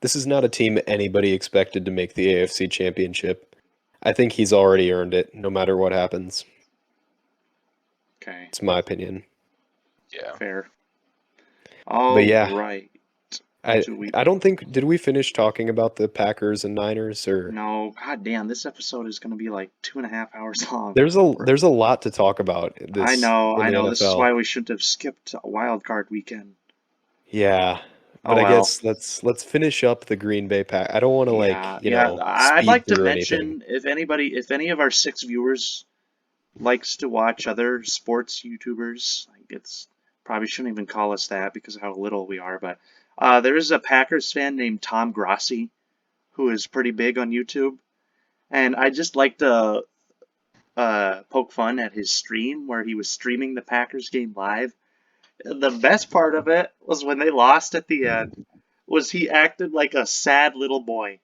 This is not a team anybody expected to make the AFC Championship. I think he's already earned it, no matter what happens. Okay, It's my opinion. Yeah. fair. But All yeah, right. I Do we? I don't think did we finish talking about the Packers and Niners or No, god damn, this episode is going to be like 2.5 hours long. there's a lot to talk about I this know, in I the know. This is why NFL. we shouldn't have skipped Wild Card weekend. Yeah. Oh But I well. guess let's finish up the Green Bay Pack. I don't want to Yeah, like, yeah. I'd speed like to through anything. mention if any of our 6 viewers likes to watch other sports YouTubers, like it's probably shouldn't even call us that because of how little we are, but there is a Packers fan named Tom Grossi who is pretty big on YouTube, and I just like to poke fun at his stream where he was streaming the Packers game live. The best part of it was when they lost at the end. Was he acted like a sad little boy.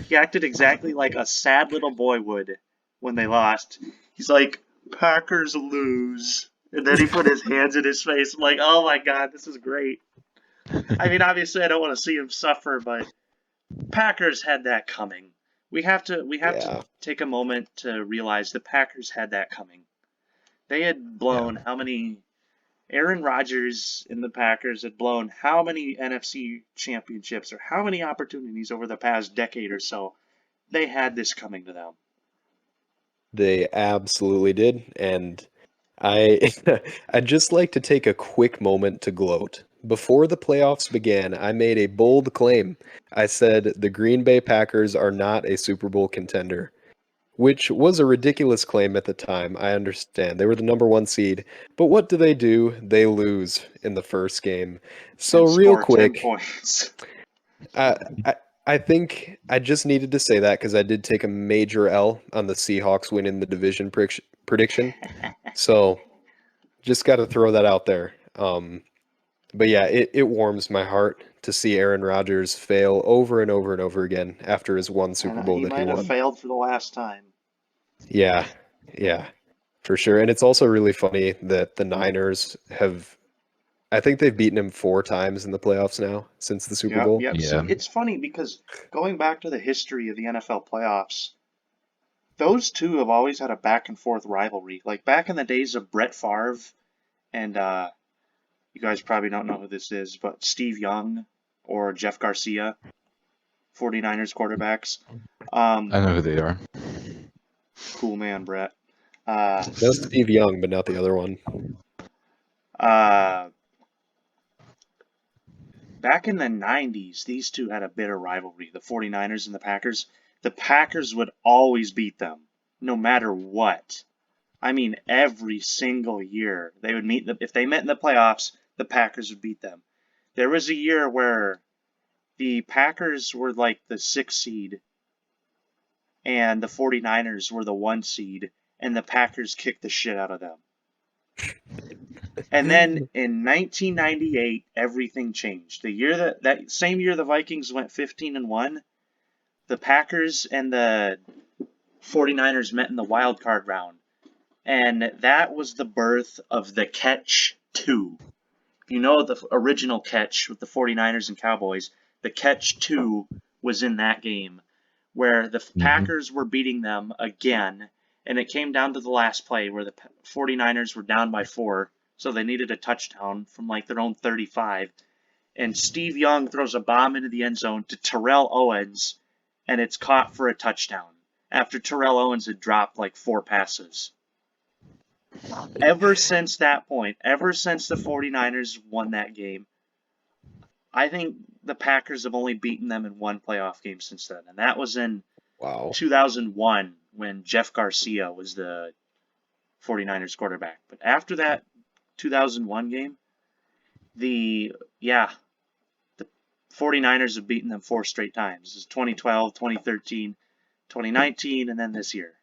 He acted exactly like a sad little boy would when they lost. He's like, Packers lose. And then he put his hands in his face. I'm like, oh my god, this is great. I mean, obviously I don't want to see him suffer, but Packers had that coming. We have to Yeah. take a moment to realize the Packers had that coming. They had Yeah. blown how many Aaron Rodgers and the Packers had blown how many NFC championships or how many opportunities over the past decade or so. They had this coming to them. They absolutely did. And I I'd just like to take a quick moment to gloat. Before the playoffs began, I made a bold claim. I said the Green Bay Packers are not a Super Bowl contender, which was a ridiculous claim at the time. I understand. They were the number one seed. But what do? They lose in the first game. So And real score 10 quick, points. I I, I think I just needed to say that because I did take a major L on the Seahawks win in the division prediction. So just got to throw that out there. But yeah, it warms my heart to see Aaron Rodgers fail over and over and over again after his one Super And Bowl he that he might have won. failed for the last time. Yeah, yeah, for sure. And it's also really funny that the Niners have, I think they've beaten him 4 times in the playoffs now since the Super Yep, Bowl. yep. See, Yeah. it's funny because going back to the history of the NFL playoffs, those two have always had a back and forth rivalry. Like back in the days of Brett Favre and you guys probably don't know who this is, but Steve Young or Jeff Garcia, 49ers quarterbacks. I know who they are. Cool man, Brett. Uh, No Steve Young, but not the other one. uh, Back in the 90s, these two had a bitter rivalry, the 49ers and the Packers. The Packers would always beat them, no matter what. I mean, every single year they would meet. If they met in the playoffs, the Packers would beat them. There was a year where the Packers were like the 6th seed and the 49ers were the 1st seed, and the Packers kicked the shit out of them. And then in 1998, everything changed. The year that same year the Vikings went 15-1, the Packers and the 49ers met in the wild card round. And that was the birth of the Catch 2. You know the original Catch with the 49ers and Cowboys, the Catch 2 was in that game where the Hmm. Packers were beating them again, and it came down to the last play where the 49ers were down by 4, so they needed a touchdown from like their own 35, and Steve Young throws a bomb into the end zone to Terrell Owens, and it's caught for a touchdown after Terrell Owens had dropped like 4 passes. Ever since that point, ever since the 49ers won that game, I think the Packers have only beaten them in one playoff game since then, and that was in Wow. 2001 when Jeff Garcia was the 49ers quarterback. But after that 2001 game, the yeah, the 49ers have beaten them 4 straight times. This is 2012, 2013, 2019, and then this year.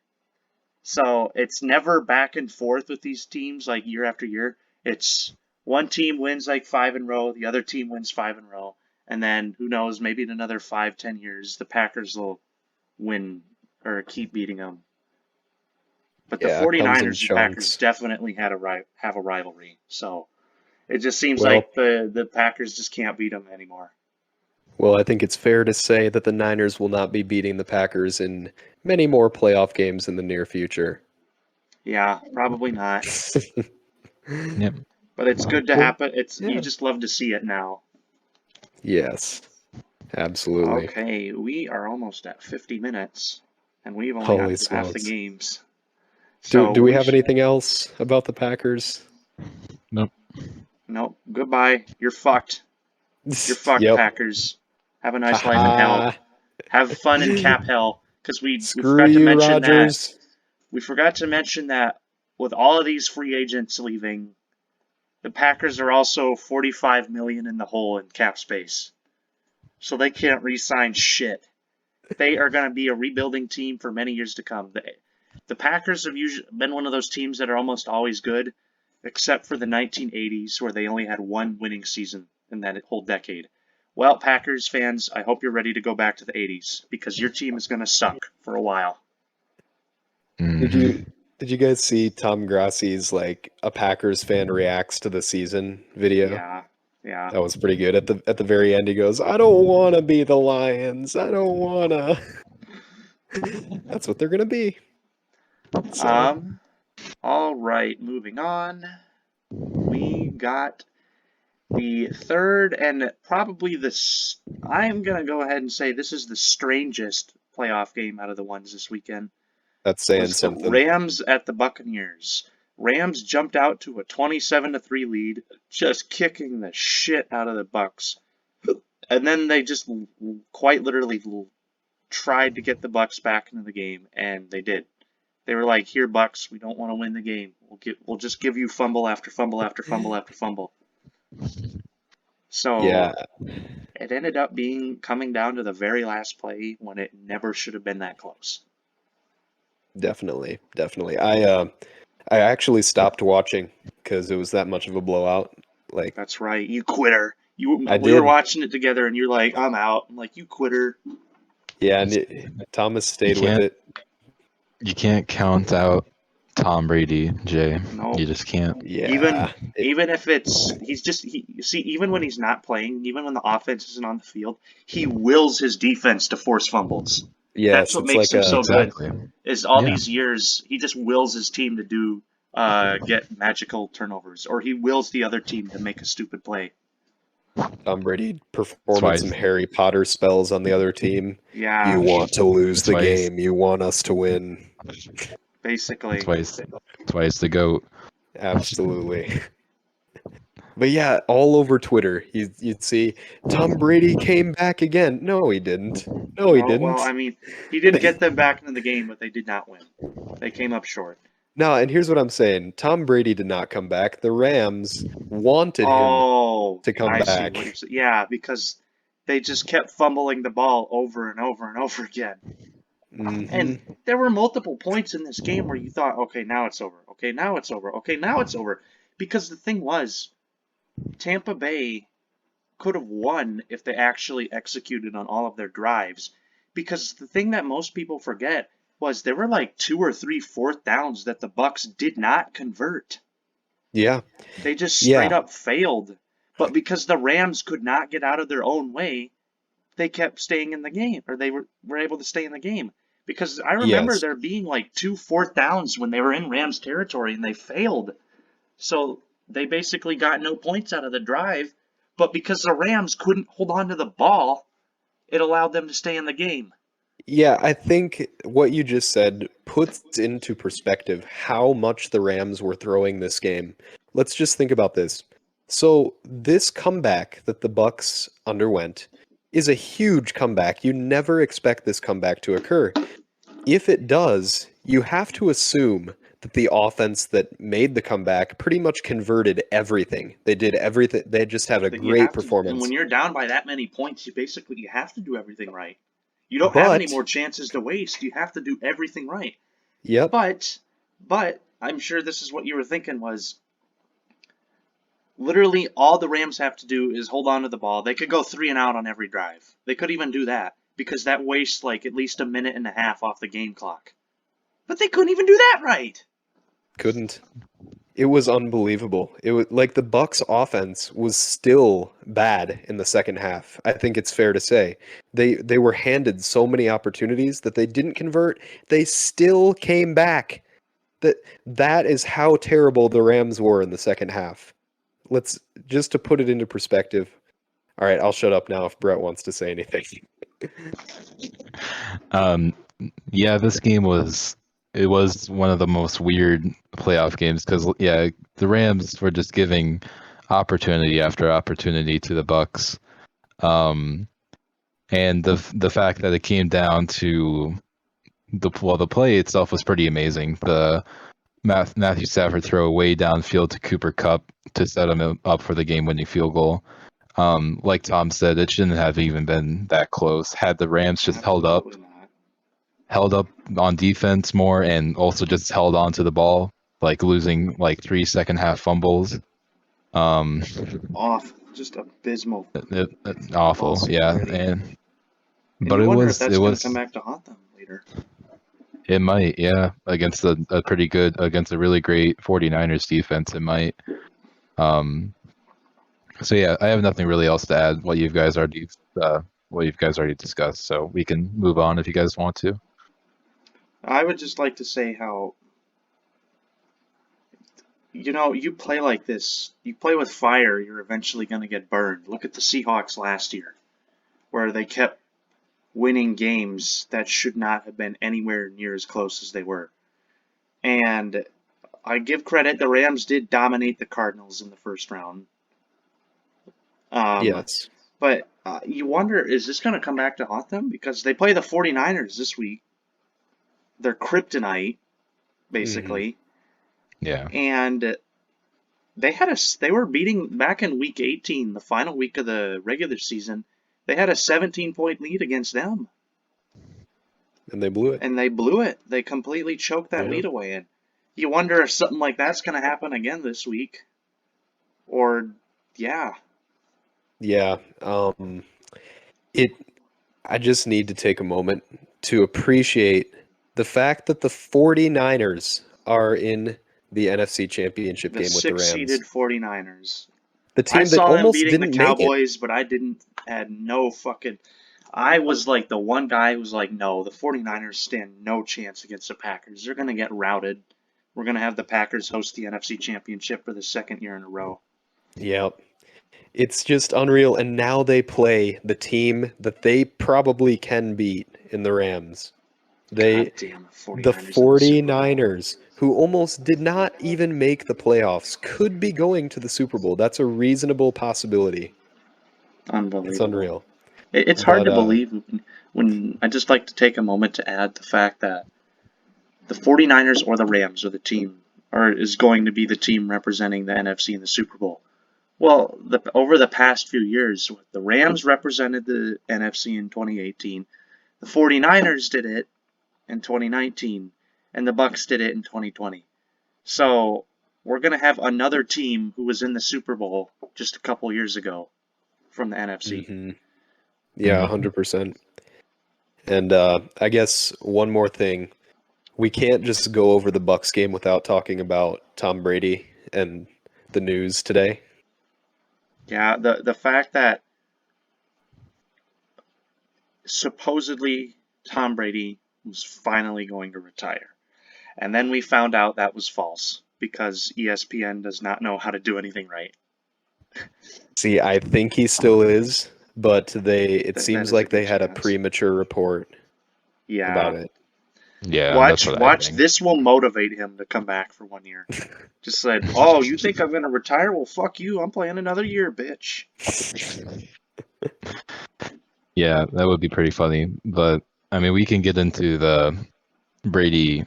So it's never back and forth with these teams like year after year. It's one team wins like 5 in a row, the other team wins 5 in a row, and then who knows, maybe in another 5, 10 years, the Packers will win or keep beating them. But the Yeah, it comes in 49ers and Packers chunks. definitely have a rivalry. So it just seems Well, like the Packers just can't beat them anymore. well, I think it's fair to say that the Niners will not be beating the Packers in many more playoff games in the near future. Yeah, probably not. Yep. But it's good to Well, happen. You yeah. just love to see it now. Yes, absolutely. Okay, we are almost at 50 minutes, and we've only got Holy through half the smokes. games. Do So do we we have anything else about the Packers? Nope. nope. Goodbye. You're fucked. You're fucked, Yep. Packers. Have a nice life in hell. Haha. Have fun in Cap Hell, because we Screw forgot to you, mention that Rogers. with all of these free agents leaving, the Packers are also 45 million in the hole in cap space, so they can't re-sign shit. They are going to be a rebuilding team for many years to come. The Packers have usually been one of those teams that are almost always good, except for the 1980s, where they only had one winning season in that whole decade. Well, Packers fans, I hope you're ready to go back to the 80s, because your team is going to suck for a while. Did Hmm. you did you guys see Tom Grassi's like a Packers fan reacts to the season video? Yeah, yeah. That was pretty good. At the very end he goes, "I don't want to be the Lions. I don't want to." That's what they're going to be. So, Um, all right, moving on. We got the third and probably I'm going to go ahead and say this is the strangest playoff game out of the ones this weekend. that's saying Was the something. Rams at the Buccaneers. Rams jumped out to a 27-3 lead, just kicking the shit out of the Bucks. And then they just quite literally tried to get the Bucks back into the game, and they did. They were like, "Here, Bucks, we don't want to win the game. We'll just give you fumble after fumble after fumble after fumble." Yeah, So it ended up coming down to the very last play when it never should have been that close. definitely. Definitely. I actually stopped watching because it was that much of a blowout. Like That's right, you quitter. I We were did. watching it together, and you're like, "I'm out." I'm like, "You quitter." Yeah, and Thomas You stayed with can't it. you can't count out Tom Brady, Jay. No, You just can't. even Yeah. even if you see, even when he's not playing, even when the offense isn't on the field, he wills his defense to force fumbles. That's Yes, what it's makes like him a so good. Exactly. Is all Yeah. these years he just wills his team to get magical turnovers, or he wills the other team to make a stupid play. Tom Brady That's performing why. some Harry Potter spells on the other team. You Yeah, want to lose That's the why. He's, game. You want us to win. that's basically. why. That's why he's the goat. Absolutely. But yeah, all over Twitter, you'd see Tom Brady came back again. No, he didn't. No, he No, well, didn't. I mean, he did get them back into the game, but they did not win. They came up short. No, and here's what I'm saying. Tom Brady did not come back. The Rams wanted him Oh, to come I see what you're back. saying. Yeah, because they just kept fumbling the ball over and over and over again. Hmm. And there were multiple points in this game where you thought, okay, now it's over. Okay, now it's over. Okay, now it's over. Because the thing was, Tampa Bay could have won if they actually executed on all of their drives. Because the thing that most people forget was there were like 2 or 3 fourth downs that the Bucks did not convert. Yeah. They just straight Yeah. up failed. But because the Rams could not get out of their own way, they kept staying in the game, or they were able to stay in the game. Because I remember Yes. there being like 2 fourth downs when they were in Rams territory and they failed. So they basically got no points out of the drive. But because the Rams couldn't hold on to the ball, it allowed them to stay in the game. Yeah, I think what you just said puts into perspective how much the Rams were throwing this game. Let's just think about this. So, this comeback that the Bucks underwent is a huge comeback. You never expect this comeback to occur. If it does, you have to assume that the offense that made the comeback pretty much converted everything. They did everything. They just had a That you great have to, and when performance. you're down by that many points, you have to do everything right. You don't have any But, more chances to waste. You have to do everything right. yep, But, I'm sure this is what you were thinking was literally all the Rams have to do is hold on to the ball. They could go 3-and-out on every drive. They could even do that because that wastes like at least a minute and a half off the game clock. But they couldn't even do that right. couldn't. It was unbelievable. It was like the Bucks offense was still bad in the second half. I think it's fair to say. They were handed so many opportunities that they didn't convert. They still came back. That is how terrible the Rams were in the second half. Let's just to put it into perspective. All right, I'll shut up now if Brett wants to say anything. Um, yeah, this game was one of the most weird playoff games because the Rams were just giving opportunity after opportunity to the Bucks, and the fact that it came down to the play itself was pretty amazing. The Matthew Stafford throw way downfield to Cooper Kupp to set him up for the game-winning field goal. Like Tom said, it shouldn't have even been that close. Had the Rams just Absolutely not. held up on defense more and also just held on to the ball, like losing like 3 second half fumbles. Just abysmal Awful, football yeah. security. And But you it wonder if was that's going to come back to haunt them later. it might, yeah, against against a really great 49ers defense, it might. So yeah, I have nothing really else to add. What you've guys already discussed, so we can move on if you guys want to. I would just like to say how, you play like this, you play with fire, you're eventually going to get burned. Look at the Seahawks last year, where they kept winning games that should not have been anywhere near as close as they were. And I give credit, the Rams did dominate the Cardinals in the first round. Yes. But you wonder, is this going to come back to haunt them? Because they play the 49ers this week. They're kryptonite, basically. Yeah. And they were beating back in week 18, the final week of the regular season. They had a 17-point lead against them. And they blew it. And they blew it. They completely choked that lead away. And you wonder if something like that's going to happen again this week. Or, yeah. Yeah. I just need to take a moment to appreciate the fact that the 49ers are in the NFC Championship The game with the Rams. six-seeded 49ers. The I team that saw them almost beating the didn't make it. Cowboys, but had no fucking. I was like the one guy who was like, no, the 49ers stand no chance against the Packers. They're going to get routed. We're going to have the Packers host the NFC Championship for the second year in a row. Yep. It's just unreal. And now they play the team that they probably can beat in the Rams. God damn, The 49ers, who almost did not even make the playoffs, could be going to the Super Bowl. That's a reasonable possibility. Unbelievable. It's unreal. It's hard to believe when I just like to take a moment to add the fact that the 49ers or the Rams are the team, or is going to be the team representing the NFC in the Super Bowl. Well, over the past few years, the Rams represented the NFC in 2018, the 49ers did it in 2019, and the Bucks did it in 2020. So we're going to have another team who was in the Super Bowl just a couple years ago from the NFC. Mm-hmm. Yeah, 100%. And I guess one more thing. We can't just go over the Bucks game without talking about Tom Brady and the news today. Yeah, the fact that supposedly Tom Brady was finally going to retire. And then we found out that was false because ESPN does not know how to do anything right. See, I think he still is, but it That seems is a like they good had a chance. premature report about it. Yeah, that's what I Watch. think. This will motivate him to come back for 1 year. Just said, oh, you think I'm gonna retire? Well, fuck you. I'm playing another year, bitch. Yeah, that would be pretty funny. But I mean, we can get into the Brady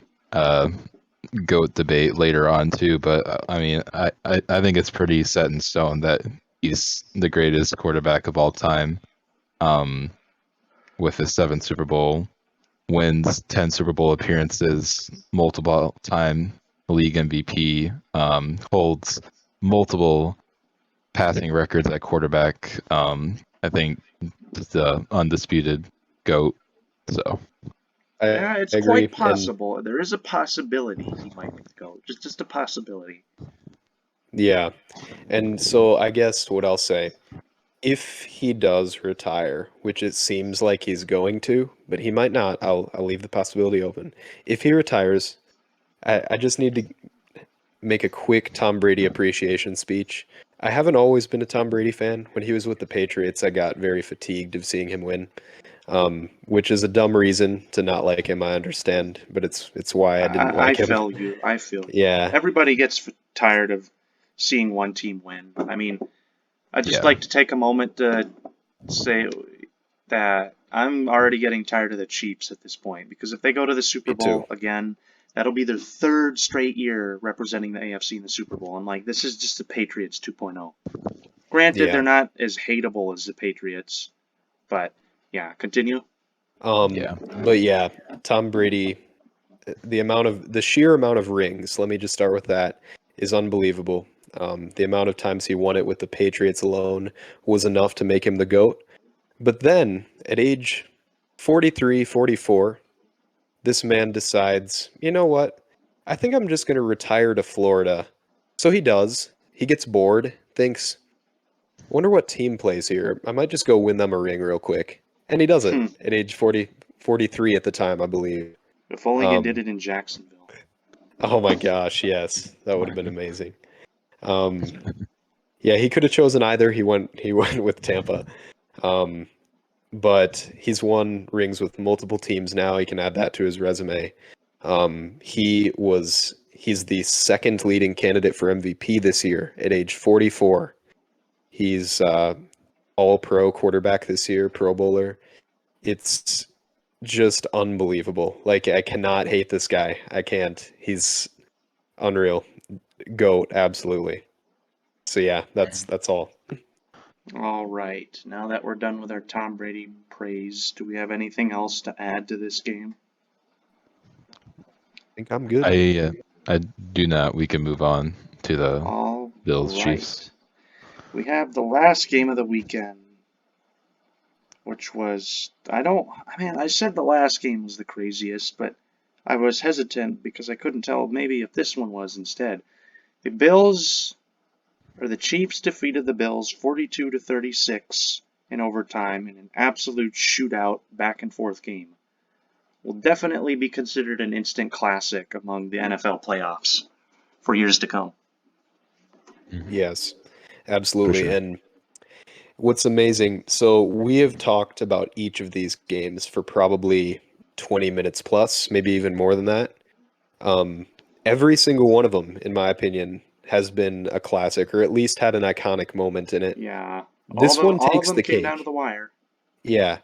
GOAT debate later on too, but I mean, I think it's pretty set in stone that he's the greatest quarterback of all time. With his 7th Super Bowl wins, 10 Super Bowl appearances, multiple time league MVP, holds multiple passing records at quarterback. I think the undisputed GOAT. So Yeah, I it's agree. quite And possible. There is a possibility he might be the GOAT. Just a possibility. yeah. And so I guess what I'll say, if he does retire, which it seems like he's going to, but he might not, I'll leave the possibility open. If he retires, I just need to make a quick Tom Brady appreciation speech. I haven't always been a Tom Brady fan. When he was with the Patriots, I got very fatigued of seeing him win, which is a dumb reason to not like him. I understand, but it's why I didn't I like him. feel you. I feel you. Yeah, Everybody gets tired of seeing one team win. I mean, I'd just yeah, like to take a moment to say that I'm already getting tired of the Chiefs at this point because if they go to the Super me too. Bowl again, that'll be their third straight year representing the AFC in the Super Bowl. I'm like, this is just the Patriots 2.0. Granted, they're Yeah. not as hateable as the Patriots, but yeah, continue. yeah. But yeah, Tom Brady, the sheer amount of rings, let me just start with that, is unbelievable. The amount of times he won it with the Patriots alone was enough to make him the GOAT. But then at age 43, 44, this man decides, you know what? I think I'm just going to retire to Florida. So he does. He gets bored, thinks, wonder what team plays here. I might just go win them a ring real quick. And he does it Hmm. at age 40, 43 at the time, I believe. If only you did Um, it in Jacksonville. oh my gosh, yes. That would have been amazing. Um, yeah, he could have chosen either. He went with Tampa. Um, but he's won rings with multiple teams now. He can add that to his resume. He's the second leading candidate for MVP this year at age 44. He's all pro quarterback this year, Pro Bowler. It's just unbelievable. Like I cannot hate this guy. I can't. He's unreal. GOAT, absolutely. So yeah, that's all. I All right, now that we're done with our Tom Brady praise, do we have anything else to add to this game? think I'm good. I do not. We can move on to the All Bills Chiefs. right. We have the last game of the weekend, which was I said the last game was the craziest, but I was hesitant because I couldn't tell maybe if this one was instead. The Bills or the Chiefs defeated the Bills 42-36 in overtime in an absolute shootout back and forth game. Will definitely be considered an instant classic among the NFL playoffs for years to come. Yes, For absolutely. sure. And what's amazing, so we have talked about each of these games for probably 20 minutes plus, maybe even more than that. Um, every single one of them, in my opinion, has been a classic or at least had an iconic moment in it. Yeah, This one all of takes them the came down to cake. the wire. Yeah.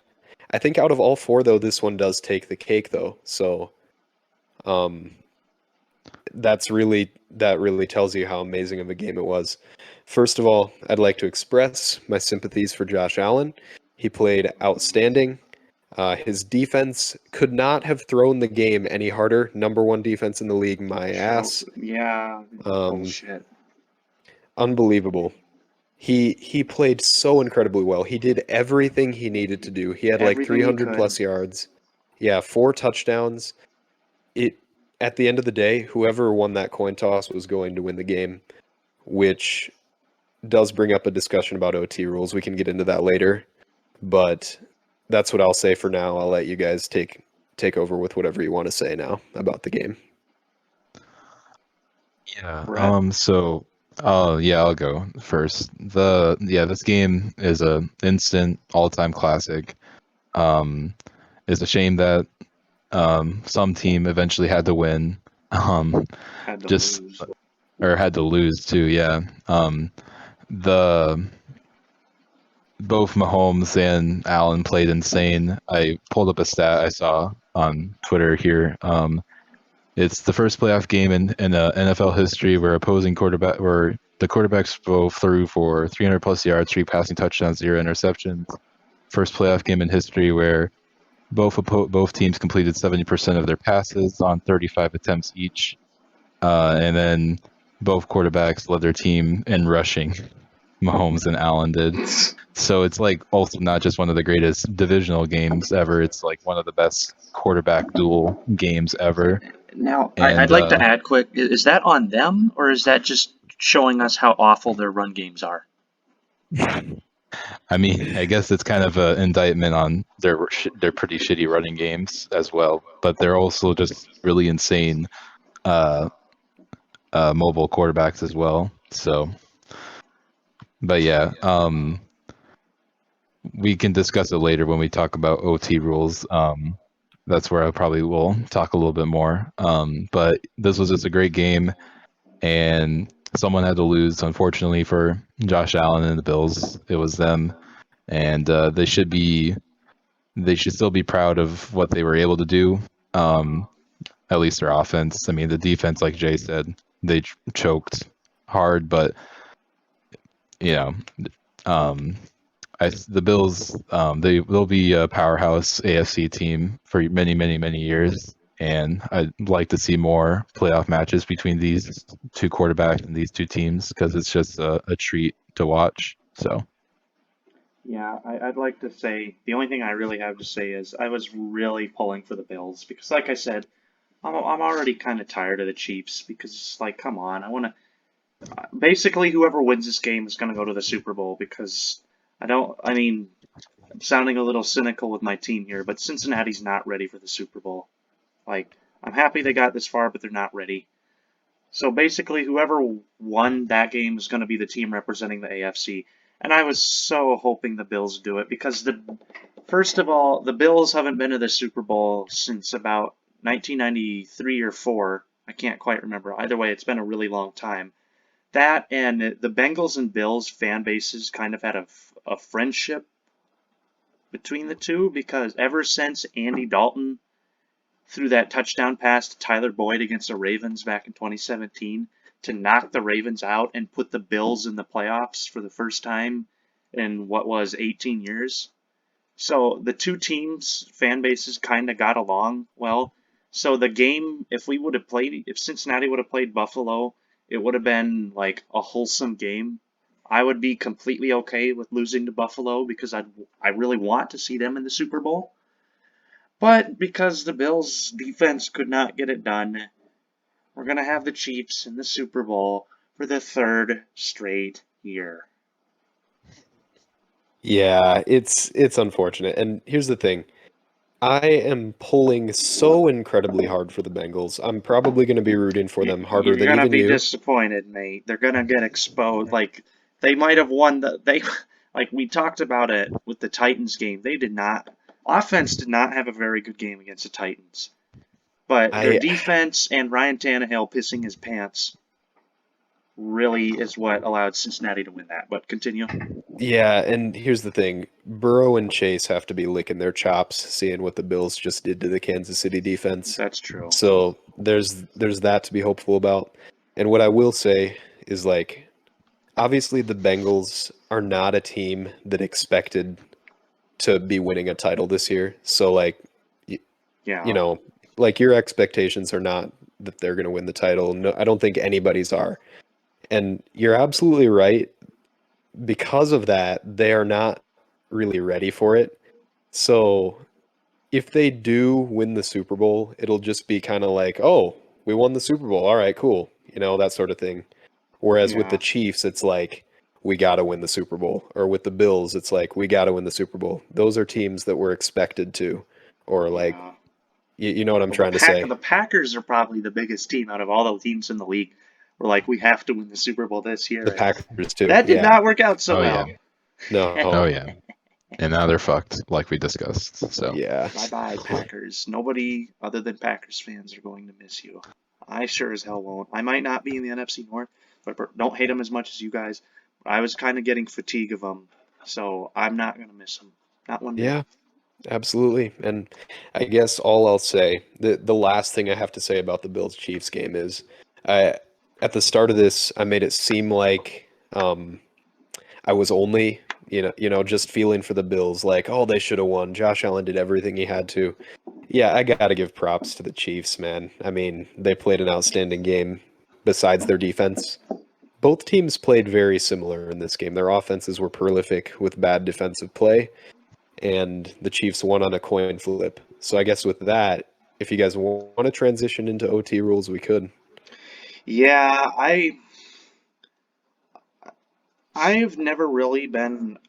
I think out of all four, though, this one does take the cake, though. So, um, that really tells you how amazing of a game it was. First of all, I'd like to express my sympathies for Josh Allen. He played outstanding. His defense could not have thrown the game any harder. Number one defense in the league, my Show, ass. yeah, Um, bullshit. unbelievable. He played so incredibly well. He did everything he needed to do. He had like Everything he 300 could. plus yards. Yeah, 4 touchdowns. It At the end of the day, whoever won that coin toss was going to win the game, which does bring up a discussion about OT rules. We can get into that later, but that's what I'll say for now. I'll let you guys take over with whatever you want to say now about the game. Yeah. Brett? Yeah, I'll go first. This game is a instant all-time classic. Um, it's a shame that some team eventually had to win. Um, Had to just lose. or had to lose too. Yeah. The Both Mahomes and Allen played insane. I pulled up a stat I saw on Twitter here. It's the first playoff game in NFL history where where the quarterbacks both threw for 300 plus yards, 3 passing touchdowns, 0 interceptions. First playoff game in history where both teams completed 70% of their passes on 35 attempts each, and then both quarterbacks led their team in rushing. Mahomes and Allen did. So it's like also not just one of the greatest divisional games ever. It's like one of the best quarterback duel games ever. Now, And I'd like to add quick, is that on them, or is that just showing us how awful their run games are? I mean, I guess it's kind of an indictment on their pretty shitty running games as well, but they're also just really insane mobile quarterbacks as well. So, but yeah, we can discuss it later when we talk about OT rules. That's where I probably will talk a little bit more. But this was just a great game, and someone had to lose, unfortunately, for Josh Allen and the Bills. It was them, and they should still be proud of what they were able to do. At least their offense. I mean, the defense, like Jay said, they choked hard, but you know, um, the Bills, they'll be a powerhouse AFC team for many, many, many years. And I'd like to see more playoff matches between these two quarterbacks and these two teams because it's just a treat to watch. So, Yeah, I'd like to say the only thing I really have to say is I was really pulling for the Bills because, like I said, I'm already kind of tired of the Chiefs because it's like, come on, I want to. Basically, whoever wins this game is going to go to the Super Bowl because I don't. I mean, I'm sounding a little cynical with my team here, but Cincinnati's not ready for the Super Bowl. Like, I'm happy they got this far, but they're not ready. So basically, whoever won that game is going to be the team representing the AFC. And I was so hoping the Bills do it because first of all, the Bills haven't been to the Super Bowl since about 1993 or 4. I can't quite remember. Either way, it's been a really long time. That and the Bengals and Bills fan bases kind of had a friendship between the two because ever since Andy Dalton threw that touchdown pass to Tyler Boyd against the Ravens back in 2017 to knock the Ravens out and put the Bills in the playoffs for the first time in what was 18 years. So the two teams' fan bases kind of got along well. So the game, if Cincinnati would have played Buffalo, it would have been like a wholesome game. I would be completely okay with losing to Buffalo because I really want to see them in the Super Bowl. But because the Bills' defense could not get it done, we're going to have the Chiefs in the Super Bowl for the third straight year. Yeah, it's unfortunate. And here's the thing. I am pulling so incredibly hard for the Bengals. I'm probably going to be rooting for them harder You're than going to even be you. disappointed, mate. They're going to get exposed. Like, they might have won like we talked about it with the Titans game. Offense did not have a very good game against the Titans. But their I defense and Ryan Tannehill pissing his pants really is what allowed Cincinnati to win that. But continue. Yeah, and here's the thing. Burrow and Chase have to be licking their chops seeing what the Bills just did to the Kansas City defense. That's true. So there's that to be hopeful about. And what I will say is like obviously the Bengals are not a team that expected to be winning a title this year. So like you Yeah. know, like your expectations are not that they're going to win the title. No, I don't think anybody's are. And you're absolutely right. Because of that, they are not really ready for it. So if they do win the Super Bowl, it'll just be kind of like, oh, we won the Super Bowl. All right, cool. That sort of thing. Whereas with the Yeah. Chiefs, it's like, we got to win the Super Bowl. Or with the Bills, it's like, we got to win the Super Bowl. Those are teams that we're expected to. Or like, Yeah. you know what I'm Well, trying to say. The Packers are probably the biggest team out of all the teams in the league. We're like, we have to win the Super Bowl this year, The and Packers too. that did Yeah. not work out so oh yeah, well. No. oh yeah, and now they're fucked, like we discussed. So, Yeah. Bye bye, Packers. Nobody other than Packers fans are going to miss you. I sure as hell won't. I might not be in the NFC North, but don't hate them as much as you guys. I was kind of getting fatigue of them, so I'm not going to miss them. Not one bit. Yeah. Absolutely. And I guess all I'll say, the last thing I have to say about the Bills Chiefs game is I at the start of this, I made it seem like I was only, just feeling for the Bills, like, oh, they should have won. Josh Allen did everything he had to. Yeah, I got to give props to the Chiefs, man. I mean, they played an outstanding game besides their defense. Both teams played very similar in this game. Their offenses were prolific with bad defensive play, and the Chiefs won on a coin flip. So I guess with that, if you guys want to transition into OT rules, we could. Yeah, I've never really been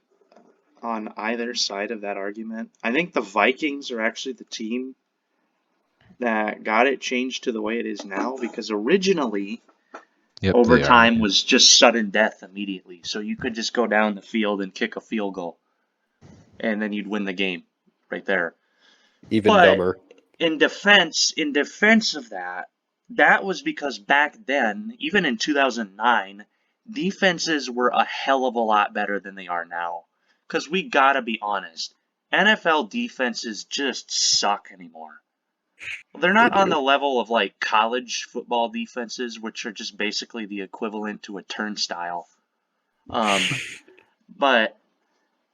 on either side of that argument. I think the Vikings are actually the team that got it changed to the way it is now because originally Yep, they are. overtime was just sudden death immediately. So you could just go down the field and kick a field goal and then you'd win the game right there. Even But dumber. in defense of that, that was because back then, even in 2009, defenses were a hell of a lot better than they are now. Because we gotta be honest, NFL defenses just suck anymore. They're They not on do. the level of like college football defenses, which are just basically the equivalent to a turnstile. Um, but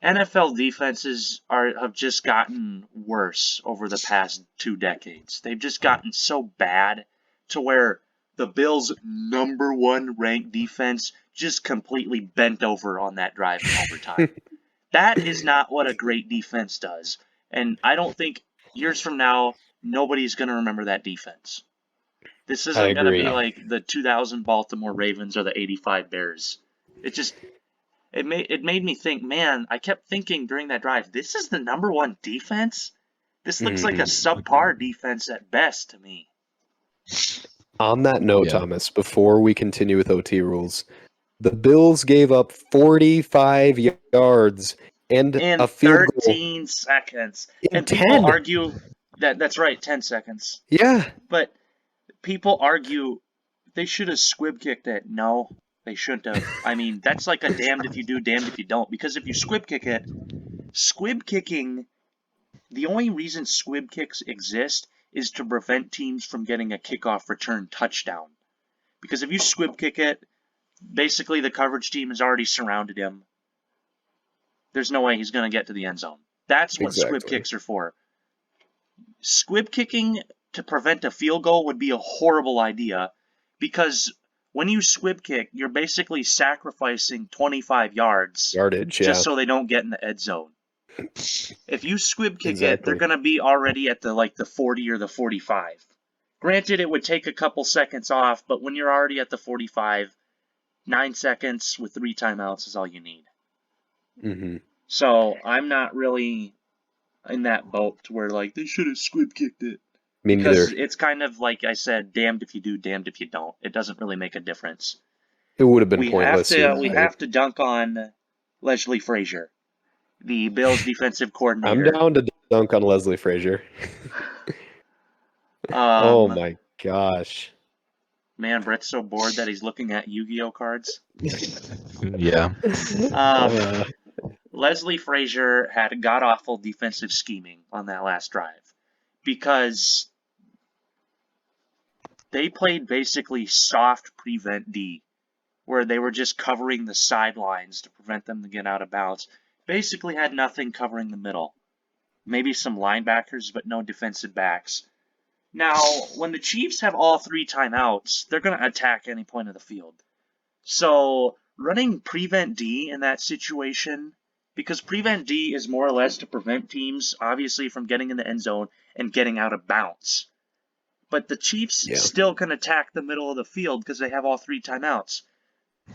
NFL defenses have just gotten worse over the past 2 decades. They've just gotten so bad to where the Bills' number one ranked defense just completely bent over on that drive in overtime. That is not what a great defense does. And I don't think years from now, nobody's going to remember that defense. This I isn't going to be agree. like the 2000 Baltimore Ravens or the 85 Bears. It just it made me think, man, I kept thinking during that drive, this is the number one defense? This looks like a Hmm. subpar defense at best to me. On that note, Yeah. Thomas, before we continue with OT rules, the Bills gave up 45 yards and In a field goal 13 seconds. in And people 10. argue that's right, 10 seconds. Yeah, But people argue they should have squib kicked it. No, they shouldn't have. I mean, that's like a damned if you do, damned if you don't. Because if you squib kick it, squib kicking, the only reason squib kicks exist is to prevent teams from getting a kickoff return touchdown. Because if you squib kick it, basically the coverage team has already surrounded him. There's no way he's going to get to the end zone. That's what squib exactly. kicks are for. Squib kicking to prevent a field goal would be a horrible idea because when you squib kick, you're basically sacrificing 25 yards Yardage, just yeah, so they don't get in the end zone. If you squib kick it, they're exactly. going to be already at the 40 or the 45. Granted, it would take a couple seconds off, but when you're already at the 45, 9 seconds with 3 timeouts is all you need. Hmm. So I'm not really in that boat to where like they should have squib kicked it. Me Because neither. it's kind of like I said, damned if you do, damned if you don't. It doesn't really make a difference. It would have been We have pointless. to You're we right. have to dunk on Leslie Frazier, the Bills defensive I'm coordinator. down to dunk on Leslie Frazier. Oh Um, my gosh. man, Brett's so bored that he's looking at Yu-Gi-Oh cards. Yeah. Um, Uh, Leslie Frazier had god awful defensive scheming on that last drive because they played basically soft prevent D, where they were just covering the sidelines to prevent them to get out of bounds. Basically had nothing covering the middle. Maybe some linebackers, but no defensive backs. Now, when the Chiefs have all 3 timeouts, they're going to attack any point of the field. So, running prevent D in that situation, because prevent D is more or less to prevent teams, obviously, from getting in the end zone and getting out of bounds. But the Chiefs yeah, still can attack the middle of the field because they have all 3 timeouts.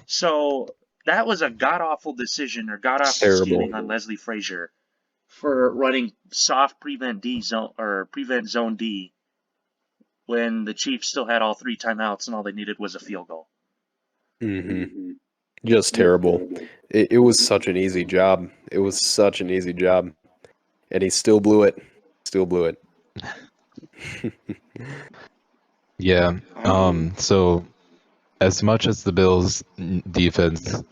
So that was a god awful decision or god awful terrible. scheming on Leslie Frazier for running soft prevent D zone or prevent zone D when the Chiefs still had all 3 timeouts and all they needed was a field goal. Hmm. Just terrible. It was such an easy job. It was such an easy job. And he still blew it. Still blew it. Yeah. I'm So as much as the Bills defense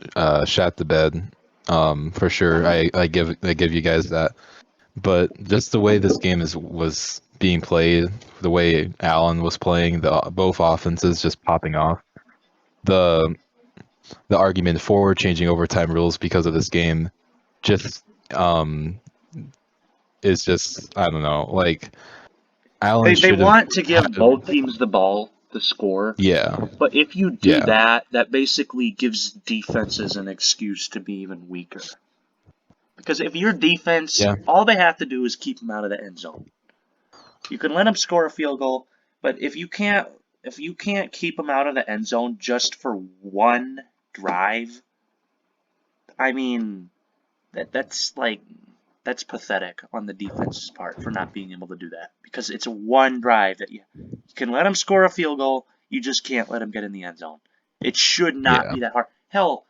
shat the bed, for sure, I give you guys that. But just the way this game was being played, the way Allen was playing, both offenses just popping off. The the argument for changing overtime rules because of this game just is just, I don't know, like Allen They should have want to give had, both teams the ball to score, yeah, but if you do yeah, that, that basically gives defenses an excuse to be even weaker. Because if your defense, yeah, all they have to do is keep them out of the end zone. You can let them score a field goal, but if you can't keep them out of the end zone just for one drive, I mean that's pathetic on the defense's part for not being able to do that, because it's one drive that you can let them score a field goal, you just can't let them get in the end zone. It should not yeah. be that hard. Hell,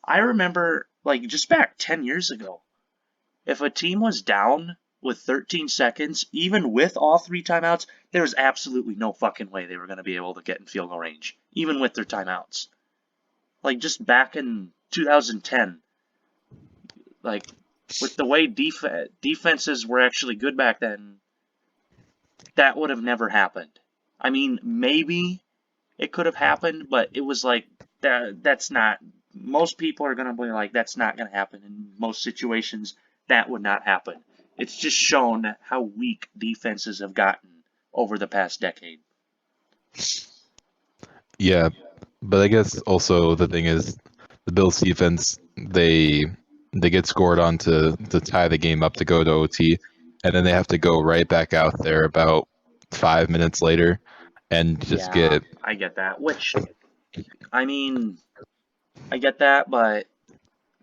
I remember like just back 10 years ago, if a team was down with 13 seconds, even with all three timeouts, there was absolutely no fucking way they were going to be able to get in field goal range, even with their timeouts. Like just back in 2010, like with the way defenses were actually good back then, that would have never happened. I mean, maybe it could have happened, but it was like that's not. Most people are gonna be like, that's not gonna happen. In most situations, that would not happen. It's just shown how weak defenses have gotten over the past decade. Yeah, but I guess also the thing is the Bills defense, they get scored on to tie the game up to go to OT, and then they have to go right back out there about 5 minutes later and just Yeah, get, I get that. Which, I mean, I get that, but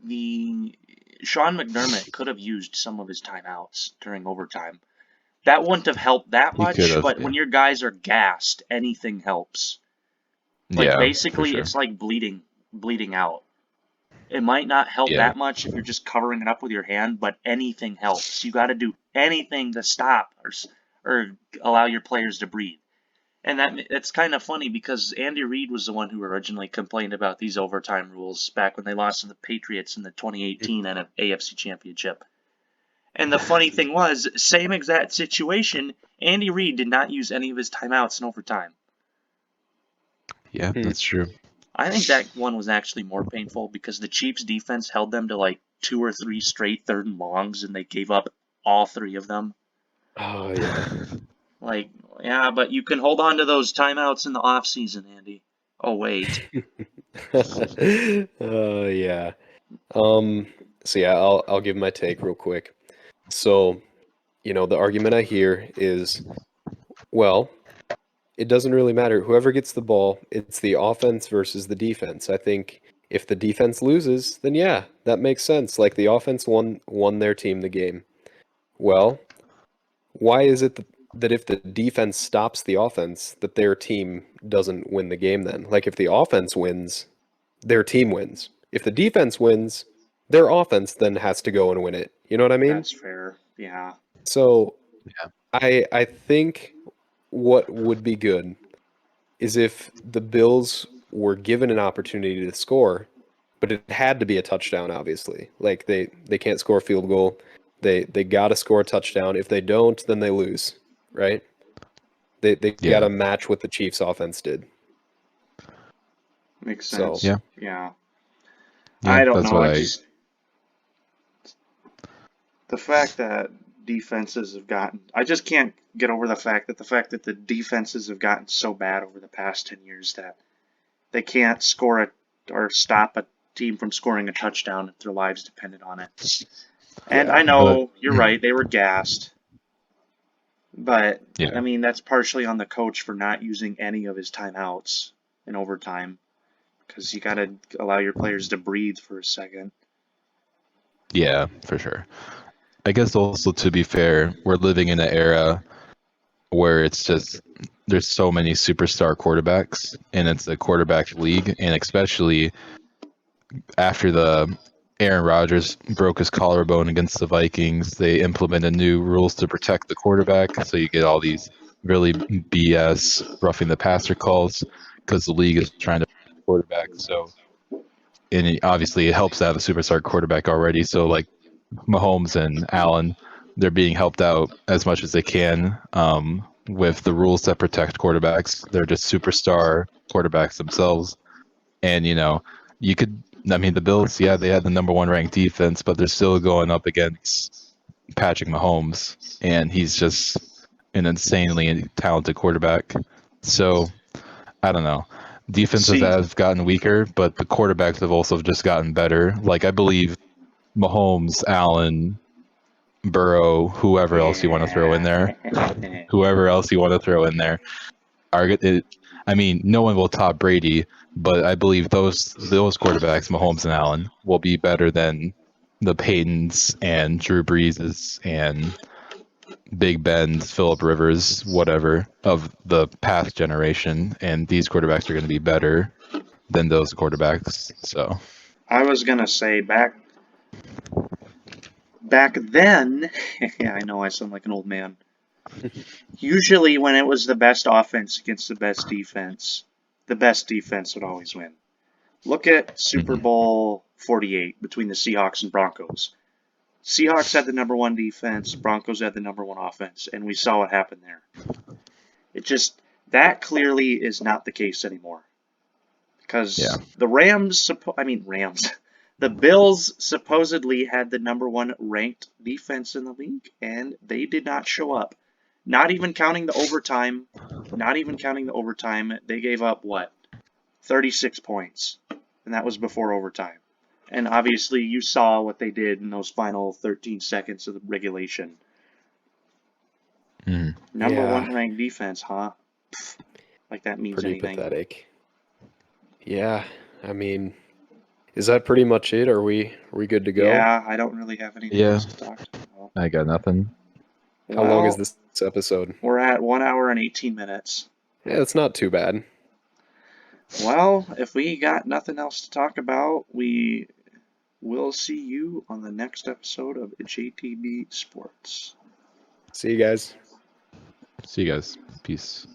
the Sean McDermott could have used some of his timeouts during overtime. That wouldn't have helped that he could much, have, but when your guys are gassed, anything helps. Like yeah, for basically sure. it's like bleeding out. It might not help Yeah, that much if you're just covering it up with your hand, but anything helps. You got to do anything to stop or allow your players to breathe. And it's kind of funny because Andy Reid was the one who originally complained about these overtime rules back when they lost to the Patriots in the 2018 AFC Championship. And the funny thing was, same exact situation, Andy Reid did not use any of his timeouts in overtime. yeah, Hmm. that's true. I think that one was actually more painful because the Chiefs defense held them to like 2 or 3 straight third and longs, and they gave up all three of them. Oh yeah. Like, yeah, but you can hold on to those timeouts in the off season, Andy. Oh wait. Oh yeah. So yeah, I'll give my take real quick. So, the argument I hear is, well, it doesn't really matter. Whoever gets the ball, it's the offense versus the defense. I think if the defense loses, then yeah, that makes sense. Like the offense won their team the game. Well, why is it that if the defense stops the offense, that their team doesn't win the game then? Like if the offense wins, their team wins. If the defense wins, their offense then has to go and win it. You know what I mean? That's fair. Yeah. So Yeah, I think what would be good is if the Bills were given an opportunity to score, but it had to be a touchdown, obviously. Like they can't score a field goal. They got to score a touchdown. If they don't, then they lose, right? They got yeah, to match what the Chiefs offense did. Makes So, sense. yeah, Yeah. yeah. I don't That's know. what I I. just the fact that defenses have gotten I just can't get over the fact that the defenses have gotten so bad over the past 10 years that they can't score or stop a team from scoring a touchdown if their lives depended on it. And yeah. I But know you're right, they were gassed, but I yeah, mean that's partially on the coach for not using any of his timeouts in overtime because you got to allow your players to breathe for a second. yeah, for sure. I guess also to be fair, we're living in an era where it's just there's so many superstar quarterbacks and it's a quarterback league, and especially after the Aaron Rodgers broke his collarbone against the Vikings, they implemented new rules to protect the quarterback, so you get all these really BS roughing the passer calls because the league is trying to protect the quarterback. So and obviously it helps to have a superstar quarterback already, so like Mahomes and Allen they're being helped out as much as they can with the rules that protect quarterbacks. They're just superstar quarterbacks themselves. And, you could, I mean, the Bills, yeah, they had the number one ranked defense, but they're still going up against Patrick Mahomes, and he's just an insanely talented quarterback. So, I don't know. Defenses See, have gotten weaker, but the quarterbacks have also just gotten better. Like, I believe Mahomes, Allen, Burrow, whoever else you want to throw in there, yeah. whoever else you want to throw in there, I mean, no one will top Brady, but I believe those quarterbacks, Mahomes and Allen, will be better than the Peytons and Drew Breeses and Big Ben, Philip Rivers, whatever of the past generation. And these quarterbacks are going to be better than those quarterbacks. So I was gonna say back then. Yeah, I know I sound like an old man. Usually, when it was the best offense against the best defense would always win. Look at Super Bowl 48 between the Seahawks and Broncos. Seahawks had the number one defense, Broncos had the number one offense, and we saw what happened there. It just, that clearly is not the case anymore. Because yeah, the Rams, the Bills supposedly had the number one ranked defense in the league, and they did not show up. Not even counting the overtime. They gave up what? 36 points. And that was before overtime. And obviously, you saw what they did in those final 13 seconds of the regulation. Number Yeah, one ranked defense, huh? Like that means pretty anything. pathetic. Yeah, I mean, is that pretty much it? Are we good to go? Yeah, I don't really have anything yeah, else to talk about. I got nothing. How long is Well, this episode? we're at 1 hour and 18 minutes. Yeah, it's not too bad. Well, if we got nothing else to talk about, we will see you on the next episode of JTB Sports. See you guys. See you guys. Peace.